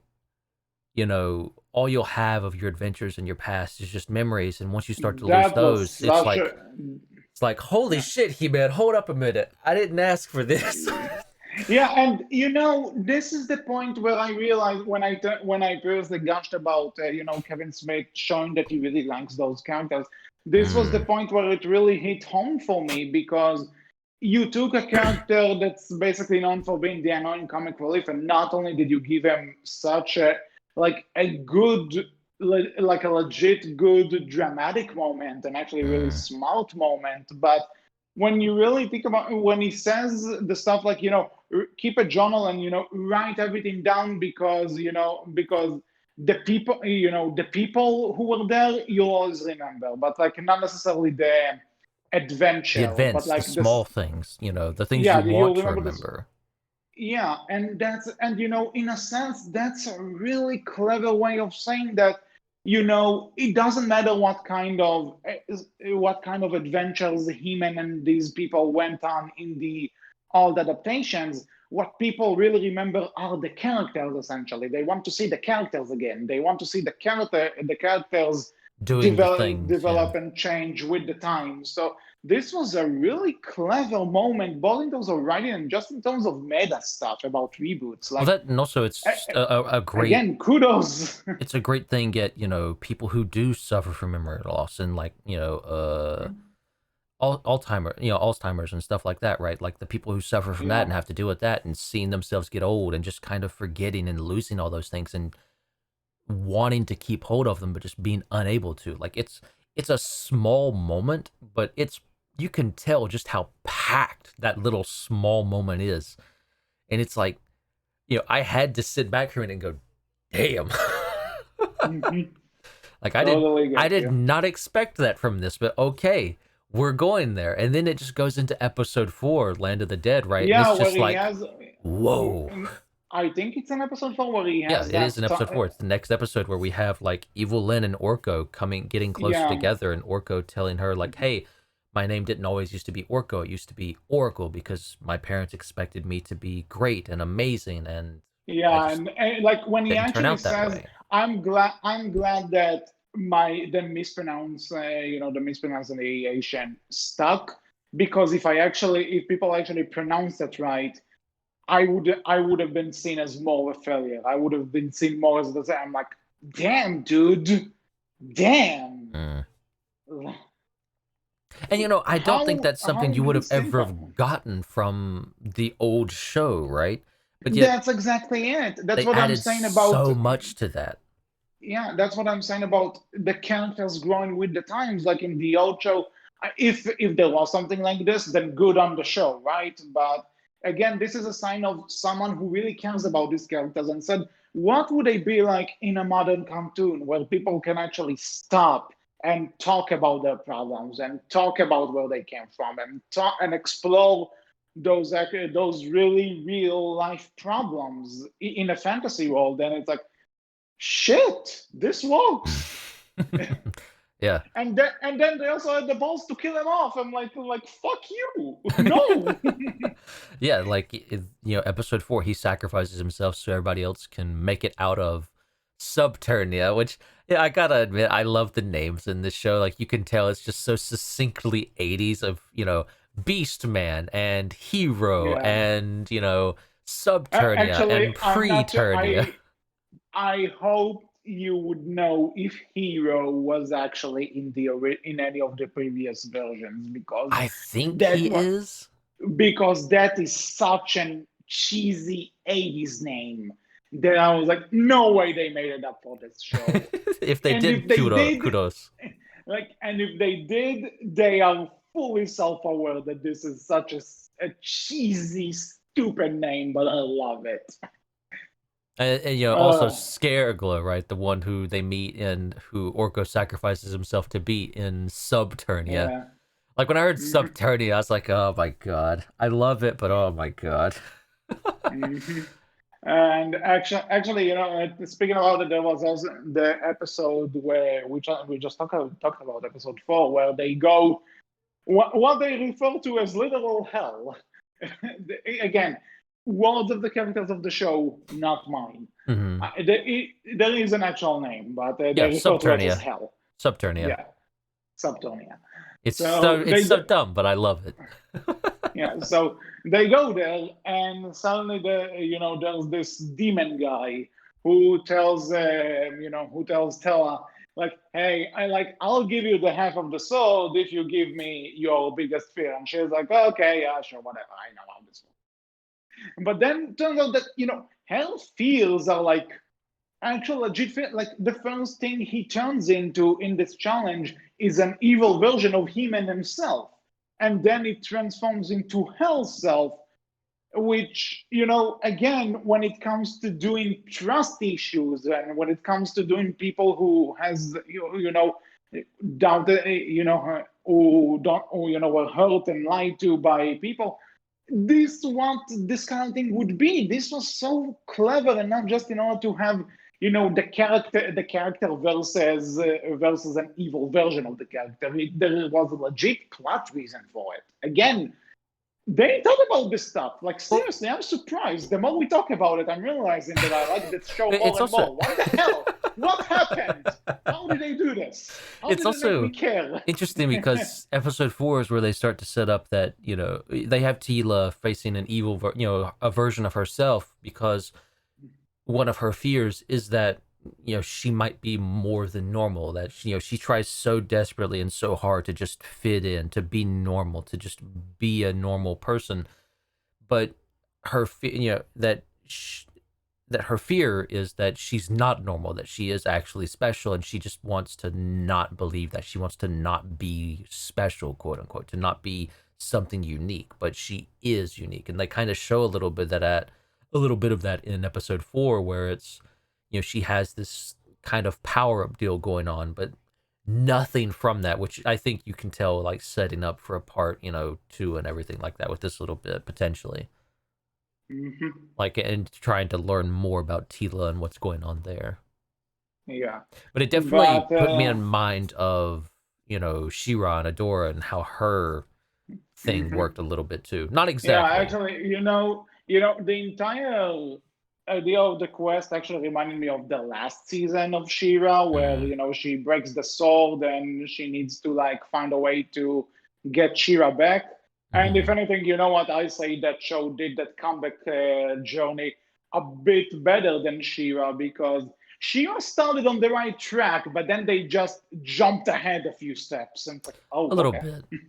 all you'll have of your adventures in your past is just memories, and once you start to lose that was those, such a it's like, holy yeah. shit, He Man, hold up a minute. I didn't ask for this. Yeah, and this is the point where I realized when I first gushed about Kevin Smith showing that he really likes those characters. This was the Mm, point where it really hit home for me because you took a character that's basically known for being the annoying comic relief, and not only did you give him such a good like a legit good dramatic moment and actually really mm. smart moment, but when you really think about when he says the stuff like keep a journal and write everything down because the people who were there you'll always remember, but like not necessarily the The adventure, but events, the like small this. things, the things you Yeah, want you'll to remember this. remember. Yeah, and in a sense, that's a really clever way of saying that, it doesn't matter what kind of adventures He-Man and these people went on in the old adaptations. What people really remember are the characters. Essentially, they want to see the characters again. They want to see the characters Doing the things, yeah. develop and change with the time. So this was a really clever moment, both in terms of writing and just in terms of meta stuff about reboots. Well, Like, that, and also it's a great, again, kudos. it's a great thing, get, people who do suffer from memory loss, and like, Alzheimer's and stuff like that, right? Like the people who suffer from that Yeah, and have to deal with that and seeing themselves get old and just kind of forgetting and losing all those things and wanting to keep hold of them but just being unable to. Like it's a small moment, but you can tell just how packed that little small moment is. And it's like, I had to sit back here and go, damn. mhm, Like totally I get did you. not expect that from this, but okay, we're going there. And then it just goes into episode 4, Land of the Dead, right? And Yeah, it's where just he like, has, whoa. I think it's an episode 4 where he Yeah, has it is that. in episode 4. It's the next episode where we have like Evil Lynn and Orko getting closer Yeah, together, and Orko telling her like, "Hey, my name didn't always used to be Orko. It used to be Oracle because my parents expected me to be great and amazing, and I yeah, just and like when he didn't turn actually out that says, way." I'm glad that the mispronunciation stuck, because if people actually pronounce that right, I would have been seen as more of a failure. I would have been seen more as the I'm like, damn, dude, damn. Mm. And I don't think that's something How you did would have this came ever from? have gotten from the old show, right? But yet That's exactly it. That's they what I'm added saying about. so much to that. Yeah, that's what I'm saying about the characters growing with the times. Like in the old show, if there was something like this, then good on the show, right? But again, this is a sign of someone who really cares about these characters and said, what would they be like in a modern cartoon where people can actually stop and talk about their problems and talk about where they came from and talk and explore those really real life problems in a fantasy world? And it's like, shit, this works. Yeah. And then they also had the balls to kill him off. I'm like fuck you, no. Yeah, like episode 4, he sacrifices himself so everybody else can make it out of Subternia, which, yeah, I gotta admit, I love the names in this show. Like, you can tell it's just so succinctly 80s of, Beast Man and Hero Yeah. and, Subternia Actually, and I'm not sure. Preternia. I hope you would know if Hero was actually in any of the previous versions, because I think that he one is. because that is such an cheesy 80s name that I was like, no way they made it up for this show. If they And did, if they did, kudos. and if they did, they are fully self-aware that this is such a cheesy, stupid name, but I love it. And also Uh, Scareglow, right? The one who they meet and who Orko sacrifices himself to beat in Subternia. yeah. Like, when I heard Hmm. Subternia, I was like, oh my god. I love it, but oh my god. Hmm. And actually, speaking about it, there was also the episode where we just talked about episode 4, where they go what they refer to as literal hell. Again, words of the characters of the show, not mine. Hmm. There is an actual name, but Yeah, they refer to it as Subternia. hell. Subternia. Yeah, Subtonia. It's so So it's so dumb, but I love it. yeah, so they go there, and suddenly there's this demon guy who tells Tella, like, hey, I'll give you the half of the sword if you give me your biggest fear. And she's like, okay, yeah, sure, whatever, I know how this works. But then turns out that her fears are like actual legit fear. Like, the first thing he turns into in this challenge is an evil version of him and himself, and then it transforms into hell's self, which, again, when it comes to doing trust issues, and when it comes to doing people who has doubted, who don't, who were hurt and lied to by people, this what this kind of thing would be. This was so clever, and not just in order to have the character versus an evil version of the character. There was a legit plot reason for it. Again, they talk about this stuff. Like, Well, seriously, I'm surprised. The more we talk about it, I'm realizing that I like this show it's more and also more. What the hell? What happened? How did they do this? How it's did it make me also care? interesting because episode 4 is where they start to set up that they have Tila facing an evil a version of herself, because one of her fears is that she might be more than normal, that she tries so desperately and so hard to just fit in, to be normal, to just be a normal person, but that her fear is that she's not normal, that she is actually special, and she just wants to not believe that. She wants to not be special, quote unquote, to not be something unique, but she is unique. And they kind of show a little bit of that in episode 4, where it's, she has this kind of power up deal going on, but nothing from that, which I think you can tell, like, setting up for a part, 2 and everything like that with this little bit potentially. Hmm. Like, and trying to learn more about Tila and what's going on there. Yeah, But it definitely but put me in mind of, She-Ra and Adora and how her thing mhm. worked a little bit too. Not Yeah, exactly. actually, the entire idea of the quest actually reminded me of the last season of She-Ra, where Mm, she breaks the sword and she needs to, like, find a way to get She-Ra back. And if mm-hmm. anything, you know what, I say that show did that comeback journey a bit better than She-Ra, because She-Ra started on the right track, but then they just jumped ahead a few steps, and it's like, oh, A little okay. bit.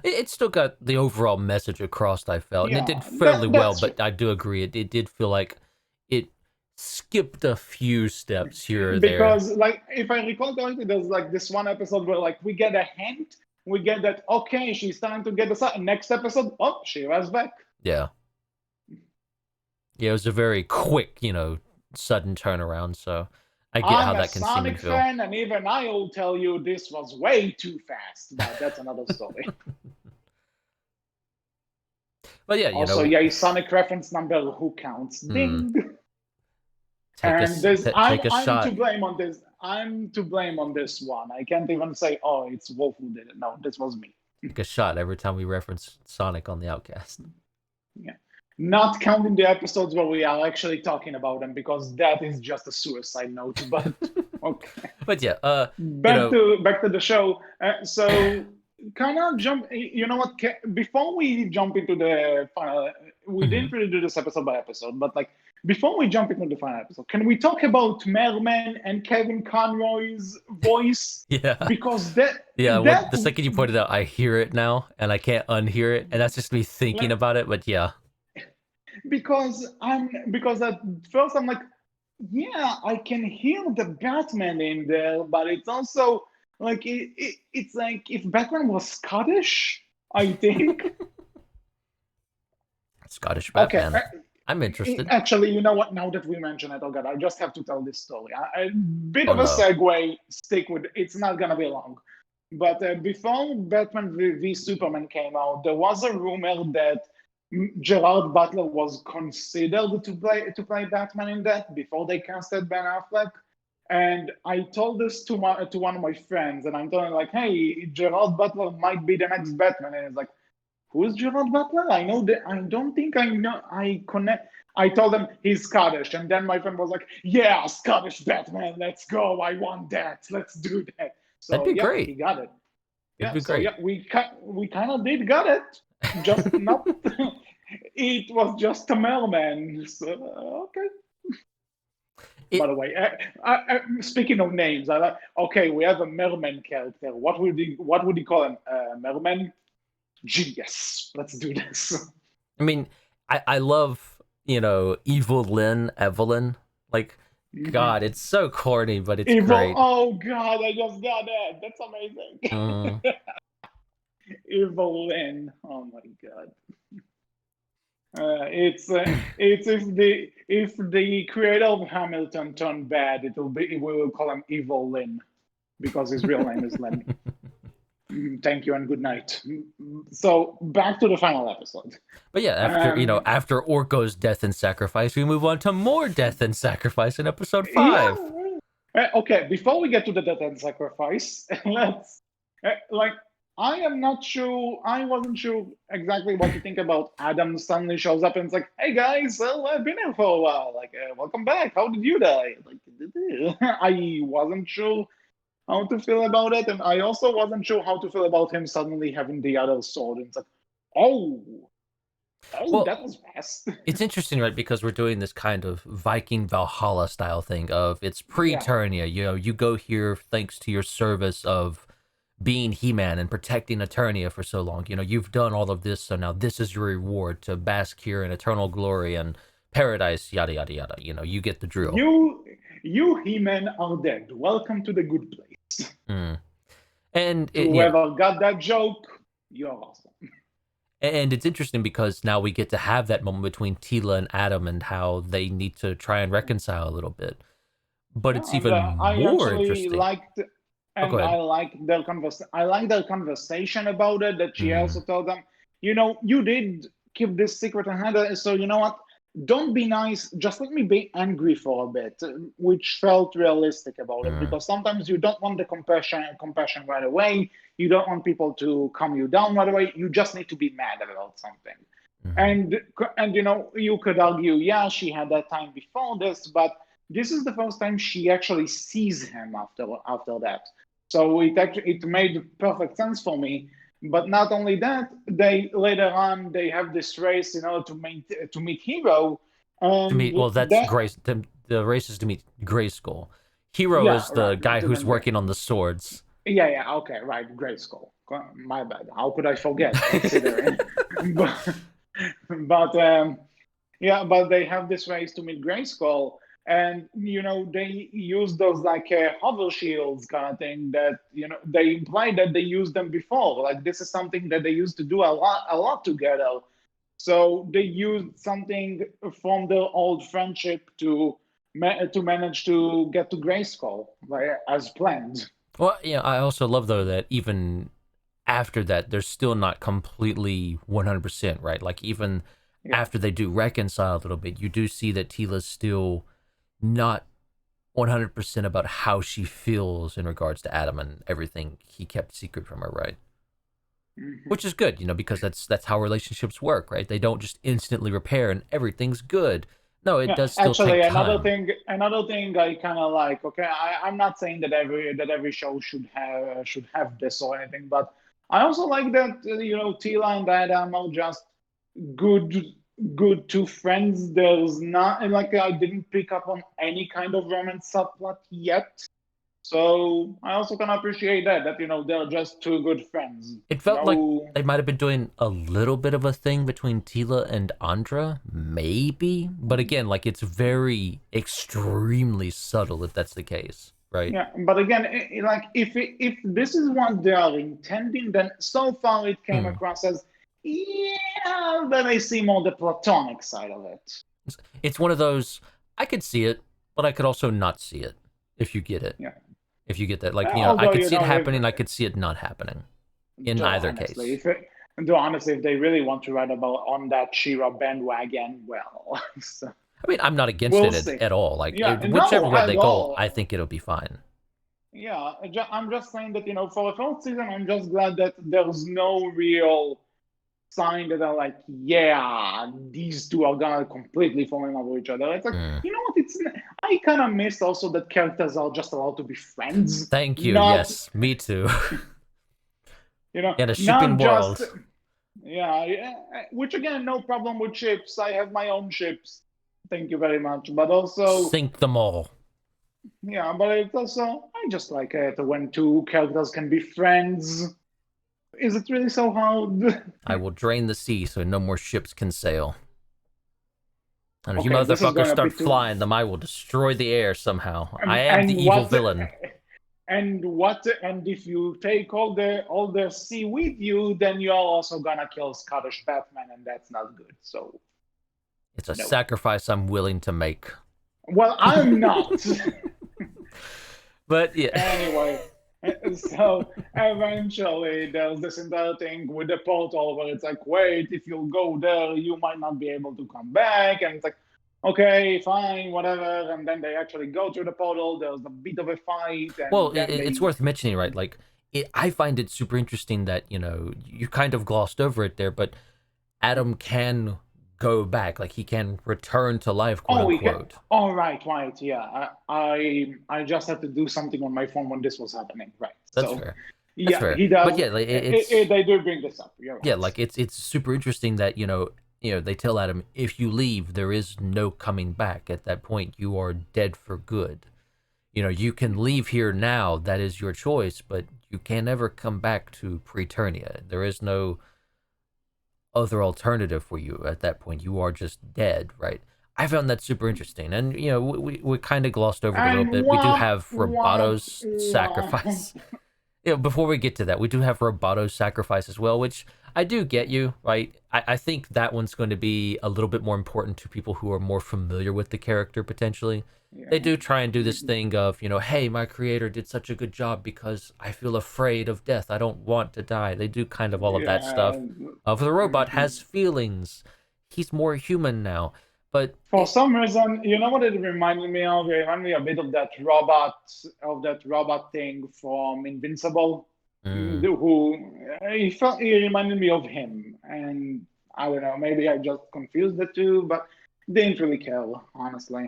It still got the overall message across, I felt, and it Yeah, did fairly well. that's true. But I do agree, it did feel like it skipped a few steps here or there. Because, like, if I recall correctly, there's like this one episode where, like, we get a hint, we get that, okay, she's starting to get the sun. Next episode, oh, she was back. Yeah, yeah, it was a very quick, sudden turnaround. So I get how I'm a that can seem and Sonic feel. fan, and even I will tell you this was way too fast, but that's another story. But yeah, Also, yay, Sonic reference number, who counts? hmm. Ding. And this, Take a I'm to shot. blame on this. I'm to blame on this one. I can't even say, oh, it's Wolf who did it. No, this was me. Take a shot every time we reference Sonic on the Outcast. Yeah. Not counting the episodes where we are actually talking about them because that is just a suicide note. But okay, But yeah, you back know, to the show. So kind of jump. You know what? Before we jump into the final, we mhm. didn't really do this episode by episode, but like before we jump into the final episode, can we talk about Merman and Kevin Conroy's voice? Yeah. Because that Yeah, that the second you pointed out, I hear it now, and I can't unhear it, and that's just me thinking like about it. But yeah, because at first I'm like, yeah, I can hear the Batman in there, but it's also like it's like if Batman was Scottish, I think. Scottish Okay, Batman. I'm interested. actually, you know what? Now that we mention it, oh god, I just have to tell this story. A bit Oh of a no. segue. Stick with it's not gonna be long. But before Batman v Superman came out, there was a rumor that Gerard Butler was considered to play Batman in that before they casted Ben Affleck. And I told this to one of my friends, and I'm telling like, hey, Gerard Butler might be the next Batman, and it's like, who's Gerard Butler? I know that I don't think I know. I connect. I told him he's Scottish, and then my friend was like, "Yeah, Scottish Batman, let's go! I want that. Let's do that." That'd So be yeah, he great. got it. It'd Yeah, be so great. yeah, we kind of did got it, just not. It was just a mailman. So okay. By It the way, speaking of names, I like. Okay, we have a merman character. What would you call him? Merman? Genius. Let's do this. I mean, I love, Evil Lynn Evelyn. Like, God, it's so corny, but it's Evil. great. Oh God, I just got that. That's amazing. Mm. Evil Lynn. Oh my God. It's if the creator of Hamilton turned bad, we will call him Evil Lynn because his real name is Lynn. Thank you and good night. So back to the final episode. But yeah, Um, after Orko's death and sacrifice, we move on to more death and sacrifice in episode yeah. 5. Okay. Before we get to the death and sacrifice, let's like I am not sure. I wasn't sure exactly what to think about Adam suddenly shows up and it's like, "Hey guys, well, I've been here for a while. Like, welcome back. How did you die?" Like, I wasn't sure how to feel about it, and I also wasn't sure how to feel about him suddenly having the other sword. And it's like, oh, oh, Well, that was fast. it's interesting, right? Because we're doing this kind of Viking Valhalla style thing of it's Yeah. pre-Eternia. You go here thanks to your service of being He-Man and protecting Eternia for so long. You've done all of this, so now this is your reward to bask here in eternal glory and paradise, yada yada yada. You get the drill. You, you He-Men are dead. Welcome to the good place. Mm. And To whoever got that joke, you're awesome. and it's interesting because now we get to have that moment between Tila and Adam and how they need to try and reconcile a little bit. But Yeah, it's and even I more actually interesting. liked, Oh, go and ahead. I liked their I like their conversation about it. That she Mm. also told them, you did keep this secret and had it, so you know what? Don't be nice. Just let me be angry for a bit, which felt realistic about it. Mm. Because sometimes you don't want the compassion right away. You don't want people to calm you down right away. You just need to be mad about something. Mm. And you could argue, yeah, she had that time before this, but this is the first time she actually sees him after that. So it made perfect sense for me. But not only that, they later on they have this race, to meet Hero, To meet, and well, that's that Grace. The race is to meet Grayskull. Hero yeah, is the right, guy to who's meet working on the swords. yeah, okay, right, Great Skull. My bad. How could I forget considering? but but yeah, but they have this race to meet Grayskull, and they use those like hover shields kind of thing that they imply that they used them before. Like this is something that they used to do a lot together. So they used something from their old friendship to manage to get to Grayskull, like, as planned. Well, yeah, I also love though that even after that, they're still not completely 100% right. Like even Yeah. after they do reconcile a little bit, you do see that Tila's still not 100% about how she feels in regards to Adam and everything he kept secret from her, right? Mhm. Which is good, because that's how relationships work, right? They don't just instantly repair and everything's good. No, it Yeah, does still take actually, time. another thing I kind of like. Okay, I'm not saying that every show should have this or anything, but I also like that Tila and Adam are just good good two friends. There's not like I didn't pick up on any kind of romance subplot yet. So I also can appreciate that they're just two good friends. It felt like No, they might have been doing a little bit of a thing between Tila and Andra, maybe. But again, like it's very extremely subtle if that's the case, right? yeah, but again, like if this is what they are intending, then so far it came Hmm. across as yeah, then I see more the platonic side of it. It's one of those, I could see it, but I could also not see it if you get it. Yeah. If you get that. Like, I Although could see it if happening, I could see it not happening in though either honestly, case. if they really want to ride about on that Shira bandwagon, well, so I mean, I'm not against we'll it see. at all. Like, Yeah, whichever no, way at they go, all. I think it'll be fine. Yeah, I'm just saying that for the first season, I'm just glad that there's no real sign that are like, yeah, these two are gonna completely fall in love with each other. It's like, Mm. you know what? I kind of miss also that characters are just allowed to be friends, Thank you. not Yes, me too. Yeah, the shipping not just world. yeah. Which again, no problem with ships. I have my own ships. Thank you very much. But also, Sink them all. yeah, but it's also I just like it when two characters can be friends. Is it really so hard? I will drain the sea so no more ships can sail. And if you Okay, this is motherfuckers going a start bit too. flying them, I will destroy the air somehow. I And, am the and evil what villain. and if you take all the sea with you, then you're also gonna kill Scottish Batman, and that's not good. So It's a no. sacrifice I'm willing to make. Well, I'm not. But yeah. Anyway, so eventually there's this entire thing with the portal where it's like, wait, if you go there, you might not be able to come back, and it's like, okay, fine, whatever. And then they actually go through the portal. There's a bit of a fight, Well, and then it's they. worth mentioning, right? Like, I find it super interesting that, you kind of glossed over it there, but Adam can go back. Like, he can return to life, quote Oh, we can. unquote. Oh, right, yeah. I just had to do something on my phone when this was happening, right? That's So, fair. That's yeah, fair. he But does. yeah, like, it's They do bring this up. You're yeah, right. like it's super interesting that they tell Adam, if you leave, there is no coming back. At that point, you are dead for good. You can leave here now. That is your choice, but you can never come back to Preternia. There is no other alternative for you at that point. You are just dead, right? I found that super interesting, and we kind of glossed over it a little And bit. We do womp have womp Robato's womp. sacrifice. Before we get to that, we do have Robato's sacrifice as well, which I do get you, right? I think that one's going to be a little bit more important to people who are more familiar with the character, potentially. They Yeah. do try and do this thing of, hey, my creator did such a good job because I feel afraid of death. I don't want to die. They do kind of all of that Yeah. stuff. Of the robot Mhm. has feelings. He's more human now. But For some reason, you know what it reminded me of? It reminded me a bit of that robot thing from Invincible. mm, Who he reminded me of him, and I don't know, maybe I just confused the two, but didn't really care, honestly.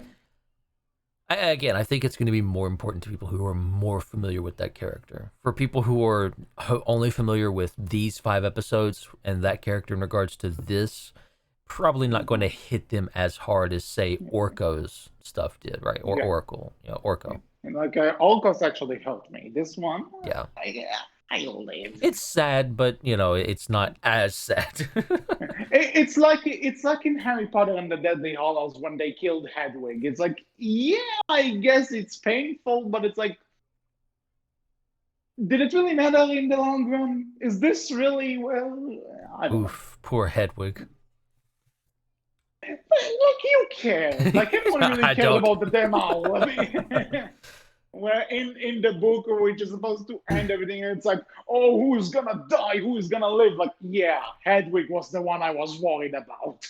again, I think it's going to be more important to people who are more familiar with that character. For people who are only familiar with these 5 episodes and that character in regards to this, probably not going to Mhm. hit them as hard as, say, Orko's stuff did, right? Or Yeah, Oracle, yeah. Orko. And like Olcos actually helped me. This one, Yeah. I live. It's sad, but, it's not as sad. It's like in Harry Potter and the Deadly Hallows when they killed Hedwig. It's like, yeah, I guess it's painful, but it's like, did it really matter in the long run? Is this really well? I don't know. Oof, poor Hedwig. Like you cared. Like anyone really I cared don't. about the damn owl. I mean, where in the book which is supposed to end everything, it's like, oh, who's gonna die? Who's gonna live? Like, yeah, Hedwig was the one I was worried about.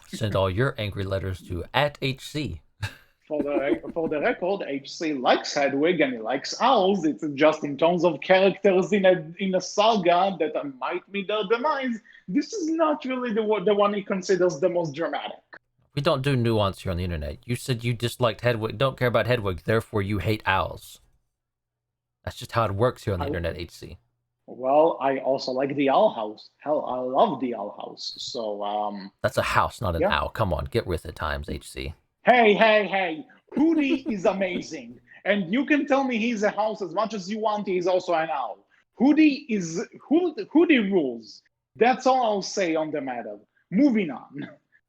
Send all your angry letters to @HC. For the record, HC likes Hedwig and he likes owls. It's just in terms of characters in a saga that might meet their demise. This is not really the one he considers the most dramatic. We don't do nuance here on the internet. You said you disliked Hedwig, don't care about Hedwig, therefore you hate owls. That's just how it works here on the internet, HC. Well, I also like the Owl House. Hell, I love the Owl House. So, That's a house, not an yeah. owl. Come on, get with it, times, HC. Hey. Hootie is amazing. And you can tell me he's a house as much as you want. He's also an owl. Hootie rules. That's all I'll say on the matter. Moving on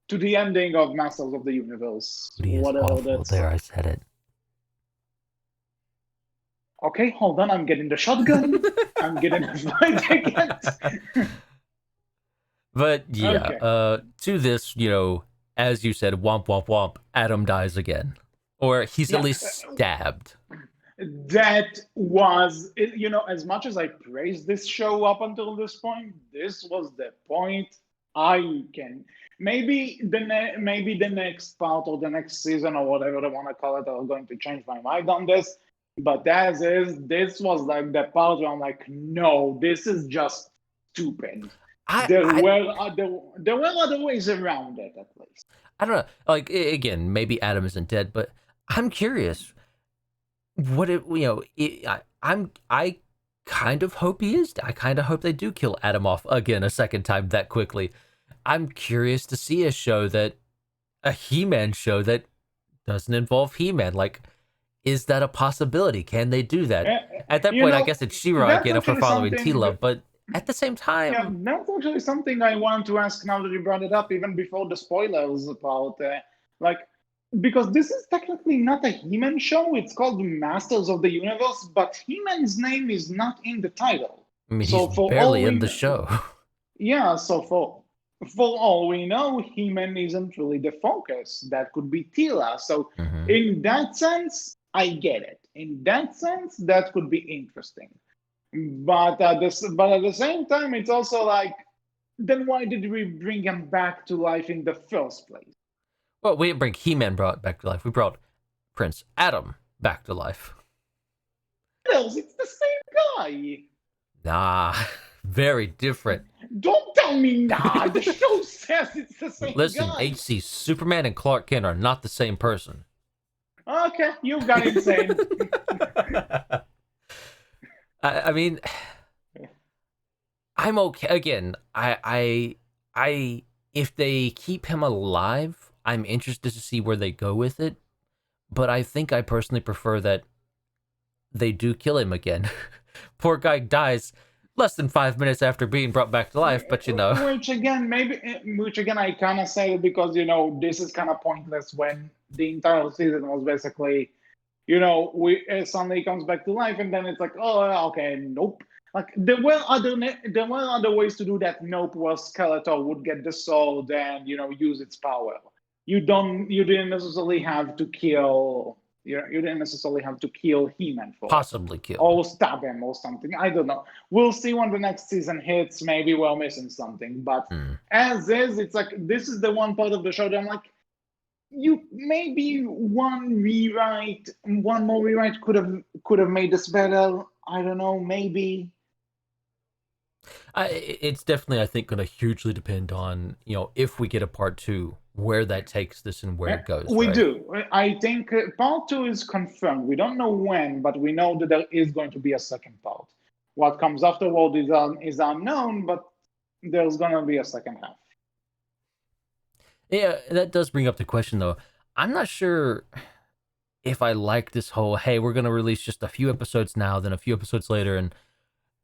to the ending of Masters of the Universe. Hootie is awful. There, I said it. Okay, hold on. I'm getting the shotgun. I'm getting a flight ticket. But yeah, to this, as you said, womp womp womp, Adam dies again. Or he's at least stabbed. That was, as much as I praised this show up until this point, this was the point I can. Maybe the next part or the next season or whatever they want to call it are going to change my mind on this. But as is, this was like the part where I'm like, no, this is just stupid. There were other ways around it, at least. I don't know. Like, again, maybe Adam isn't dead, but I'm curious. I kind of hope he is. I kind of hope they do kill Adam off again a second time that quickly. I'm curious to see a He-Man show that doesn't involve He-Man. Like, is that a possibility? Can they do that? At that point, I guess it's She-Ra again if we're following T-Love, but at the same time... Yeah, that's actually something I want to ask now that you brought it up, even before the spoilers part. Because this is technically not a He-Man show. It's called Masters of the Universe, but He-Man's name is not in the title. I mean, he's barely in the show. Yeah, so for all we know, He-Man isn't really the focus. That could be Tila. So in that sense, I get it. In that sense, that could be interesting. But at the same time, it's also like, then why did we bring him back to life in the first place? Well, we didn't bring He-Man back to life. We brought Prince Adam back to life. It's the same guy. Nah, very different. Don't tell me nah. The show says it's the same guy. Listen, HC, Superman and Clark Kent are not the same person. Okay, you got insane. I mean, I'm okay. Again, I if they keep him alive, I'm interested to see where they go with it. But I think I personally prefer that they do kill him again. Poor guy dies less than 5 minutes after being brought back to life, but Which again, I kind of say it because, this is kind of pointless when the entire season was basically, suddenly comes back to life and then it's like, oh, okay, nope. Like there were other ways to do that. Nope, where Skeletor would get the sword and use its power. You didn't necessarily have to kill. You didn't necessarily have to kill He-Man for possibly kill or stab him or something. I don't know. We'll see when the next season hits. Maybe we're missing something. But as is, it's like this is the one part of the show that I'm like, maybe one more rewrite could have made this better. I don't know. Maybe. It's definitely, I think, going to hugely depend on if we get a part 2, where that takes this and where it goes. We do. I think part 2 is confirmed. We don't know when, but we know that there is going to be a second part. What comes afterward is unknown, but there's going to be a second half. Yeah, that does bring up the question, though. I'm not sure if I like this whole, hey, we're going to release just a few episodes now, then a few episodes later, and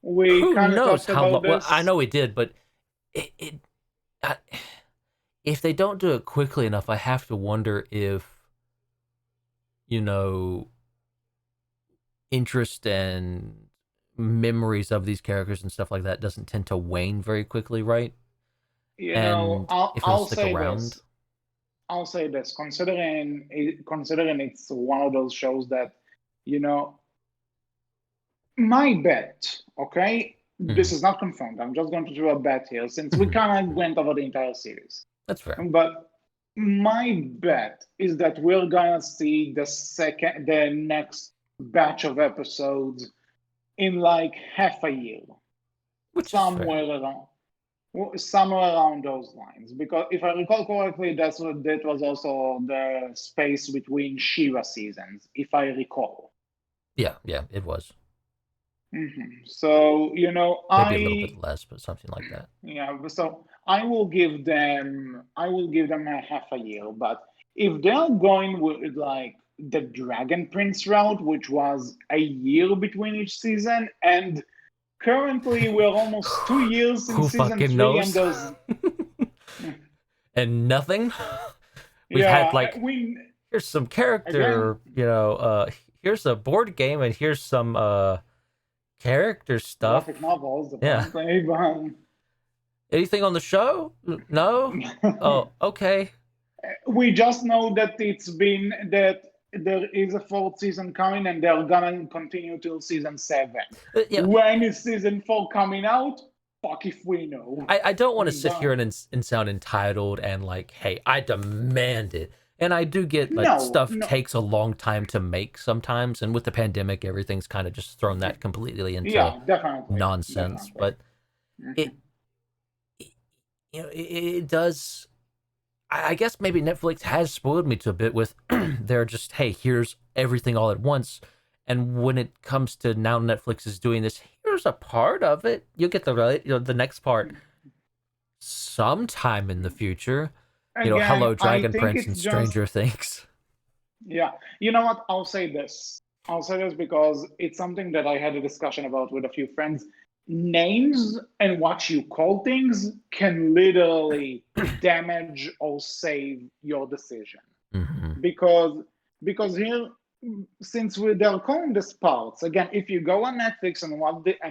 who knows how long. Well, I know we did, but if they don't do it quickly enough, I have to wonder if, interest and memories of these characters and stuff like that doesn't tend to wane very quickly, right? I'll say this. Considering it's one of those shows that, my bet, okay? This is not confirmed. I'm just going to do a bet here since we kind of went over the entire series. That's fair. But My bet is that we're gonna see the next batch of episodes in like half a year, which is fair. somewhere around somewhere around those lines. Because if I recall correctly, that was also the space between Shiva seasons, if I recall. Yeah, it was. So Maybe a little bit less, but something like that. so I will give them a half a year. But if they're going with like the Dragon Prince route, which was a year between each season, and currently we're almost 2 years in Who season fucking three, and knows? there's And nothing. We've had yeah, like, we here's some again character, here's a board game and here's some character graphic stuff. novels Yeah. apparently, but Anything on the show? No. Oh, okay. we just know that that there is a fourth season coming, and they're gonna continue till season seven. You know, When is season four coming out? Fuck if we know. I don't want to sit here But and sound entitled and like, hey, I demand it. And I do get like no, stuff no, takes a long time to make sometimes, and with the pandemic, everything's kind of just thrown that completely into yeah, definitely, nonsense. definitely. But it, Mhm. it it does. I guess maybe Netflix has spoiled me to a bit with they're just, hey, here's everything all at once. And when it comes to now Netflix is doing this, here's a part of it. You'll get the next part sometime in the future. Again, Hello I Dragon think Prince it's and just Stranger Things. yeah. You know what? I'll say this. I'll say this because it's something that I had a discussion about with a few friends. Names and what you call things can literally damage or save your decision. Mm-hmm. Because here, since they're calling this parts, again, if you go on Netflix and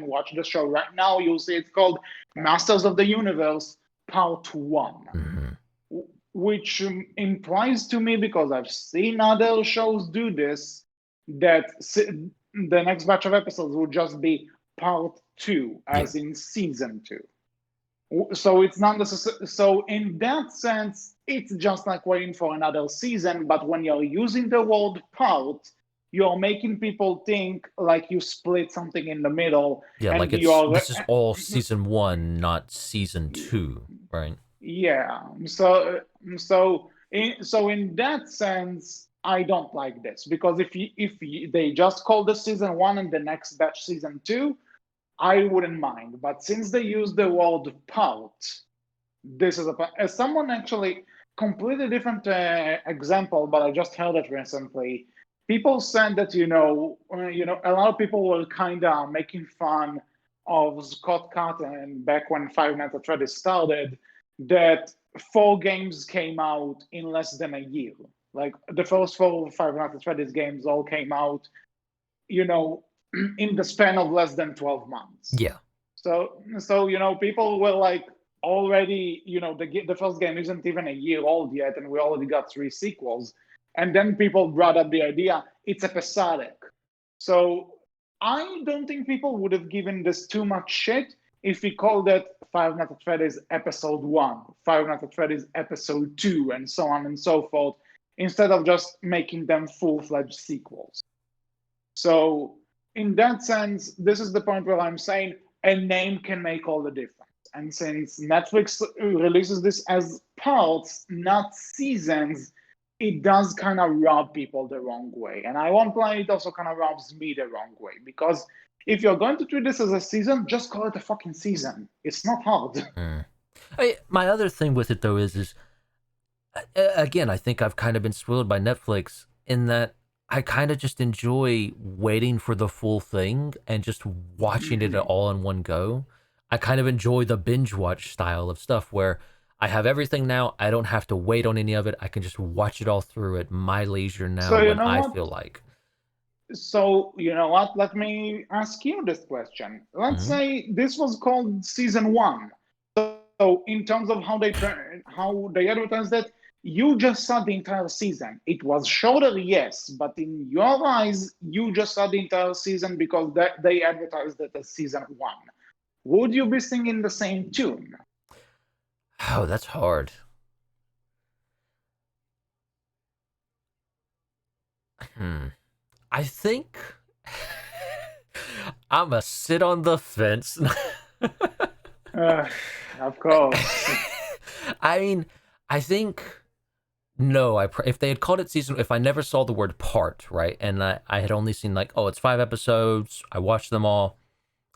watch the show right now, you'll see it's called Masters of the Universe Part One, Mm-hmm. which implies to me, because I've seen other shows do this, that the next batch of episodes will just be part two, Yeah. as in season two. So it's not necessary. So in that sense, it's just like waiting for another season. But when you're using the word part, you're making people think like you split something in the middle, Yeah, like and you're this is all season one, not season two, right? yeah. So in that sense, I don't like this, because they just call the season one and the next batch season two, I wouldn't mind. But since they use the word part, this is someone actually completely different example, but I just heard it recently. People said that a lot of people were kind of making fun of Scott Cawthon back when Five Nights at Freddy's started, that four games came out in less than a year. Like the first four Five Nights at Freddy's games all came out, you know, in the span of less than 12 months. Yeah. So people were like, already, the first game isn't even a year old yet, and we already got three sequels. And then people brought up the idea it's episodic. So I don't think people would have given this too much shit if we called it Five Nights at Freddy's Episode 1, Five Nights at Freddy's Episode 2, and so on and so forth, instead of just making them full-fledged sequels. So in that sense, this is the point where I'm saying a name can make all the difference. And since Netflix releases this as parts, not seasons, it does kind of rub people the wrong way. And I won't lie, it also kind of rubs me the wrong way. Because if you're going to treat this as a season, just call it a fucking season. It's not hard. Mm. My other thing with it though is again, I think I've kind of been spoiled by Netflix in that I kind of just enjoy waiting for the full thing and just watching it all in one go. I kind of enjoy the binge watch style of stuff where I have everything now. I don't have to wait on any of it. I can just watch it all through at my leisure now So you when know I what? feel like. So, you know what? Let me ask you this question. Let's Mm-hmm. say this was called season one. So, in terms of how they advertised it, you just saw the entire season. It was shorter, yes, but in your eyes, you just saw the entire season because they advertised it as season one. Would you be singing the same tune? Oh, that's hard. I think I'ma sit on the fence. Uh, of course. I mean, I think no. If they had called it season, if I never saw the word part, right, and I had only seen like, oh, it's 5 episodes. I watched them all.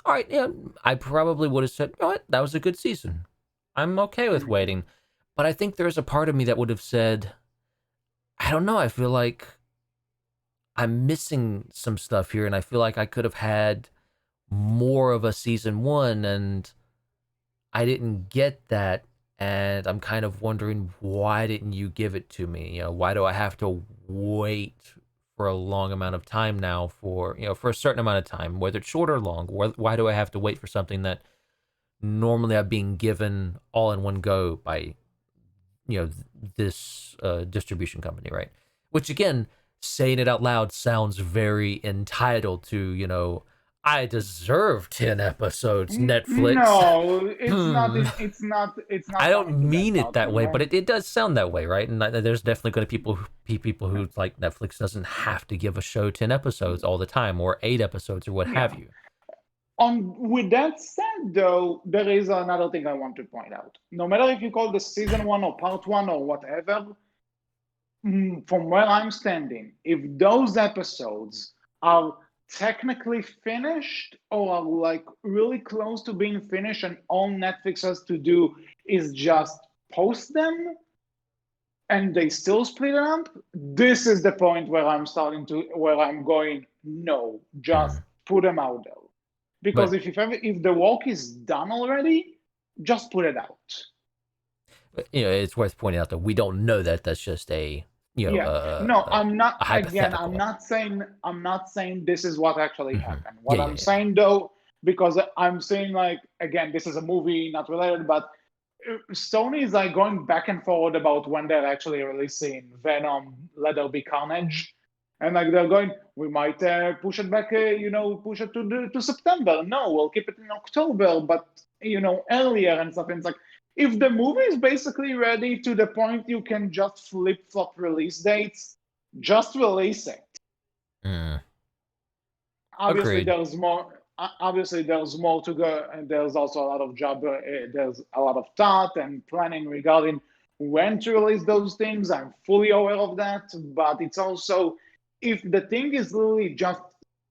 All right, yeah, I probably would have said, you know what, that was a good season. I'm okay with Mhm. waiting. But I think there's a part of me that would have said, I don't know. I feel like I'm missing some stuff here, and I feel like I could have had more of a season one, and I didn't get that. And I'm kind of wondering, why didn't you give it to me? Why do I have to wait for a long amount of time now for a certain amount of time, whether it's short or long? Why do I have to wait for something that normally I'm being given all in one go by this distribution company, right? Which again, saying it out loud sounds very entitled to, I deserve 10 episodes, Netflix. No, it's not. Hmm. It's not. It's I not coming to don't that mean it part. that way, but it does sound that way, right? And there's definitely going to be people who like Netflix doesn't have to give a show 10 episodes all the time or 8 episodes or what have Yeah. you. With that said, though, there is another thing I want to point out. No matter if you call this season one or part one or whatever, from where I'm standing, if those episodes are technically finished or are like really close to being finished, and all Netflix has to do is just post them, and they still split it up, this is the point where I'm going, no, just Mm. put them out there. Because But if the work is done already, just put it out. it's worth pointing out that we don't know that. That's just a Yeah. No, I'm not, a again, I'm hypothetical. not saying this is what actually Hmm. happened. Yeah, What yeah, I'm yeah. saying though, because I'm saying, like, again, this is a movie not related, but Sony is like going back and forward about when they're actually releasing Venom, Let There Be Carnage, and like they're going, we might push it back, push it to September. No, we'll keep it in October, but earlier and stuff. And it's like, if the movie is basically ready to the point you can just flip flop release dates, just release it. Mm. Obviously, Agreed. there's more. Obviously, there's more to go, and there's also a lot of there's a lot of thought and planning regarding when to release those things. I'm fully aware of that, but it's also, if the thing is literally just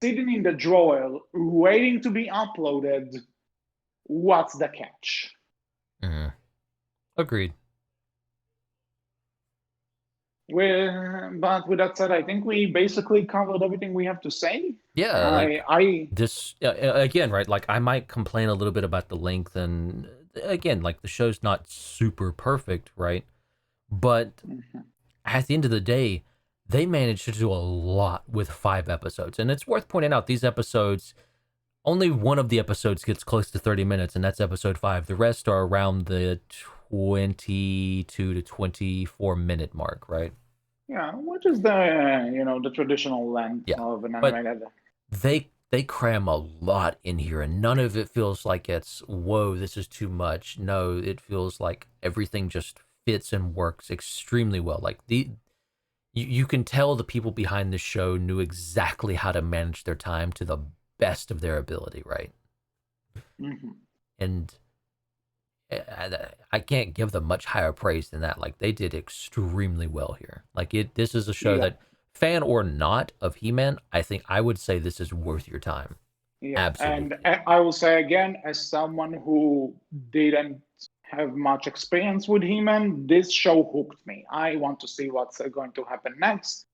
sitting in the drawer waiting to be uploaded, what's the catch? Mm. Agreed. But with that said, I think we basically covered everything we have to say. Yeah, like I this again, right? Like I might complain a little bit about the length, and again, like the show's not super perfect, right? But at the end of the day, they managed to do a lot with 5 episodes, and it's worth pointing out these episodes. Only one of the episodes gets close to 30 minutes, and that's episode 5. The rest are around the 22 to 24-minute mark, right? Yeah, which is the traditional length Yeah, of an but animated. they cram a lot in here, and none of it feels like it's whoa, this is too much. No, it feels like everything just fits and works extremely well. Like you can tell the people behind the show knew exactly how to manage their time to the best of their ability, right? Mhm. And I can't give them much higher praise than that. Like they did extremely well here. Like this is a show Yeah, that, fan or not of He-Man, I think I would say this is worth your time. yeah, and Absolutely. I will say again, as someone who didn't have much experience with He-Man, this show hooked me. I want to see what's going to happen next,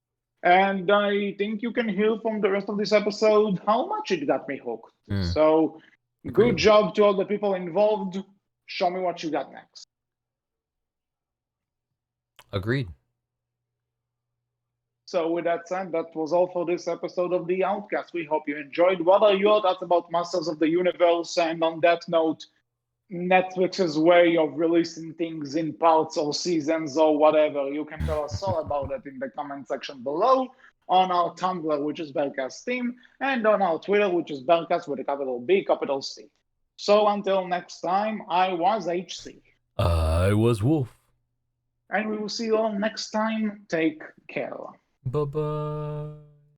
and I think you can hear from the rest of this episode how much it got me hooked. Mm, So, good agreed. job to all the people involved. Show me what you got next. Agreed. So, with that said, that was all for this episode of The Outcast. We hope you enjoyed. What are your thoughts about Masters of the Universe? And on that note, Netflix's way of releasing things in parts or seasons or whatever. You can tell us all about it in the comment section below, on our Tumblr, which is Berkcast Team, and on our Twitter, which is Berkcast with a capital B, capital C. So until next time, I was HC. I was Wolf. And we will see you all next time. Take care. Bye bye.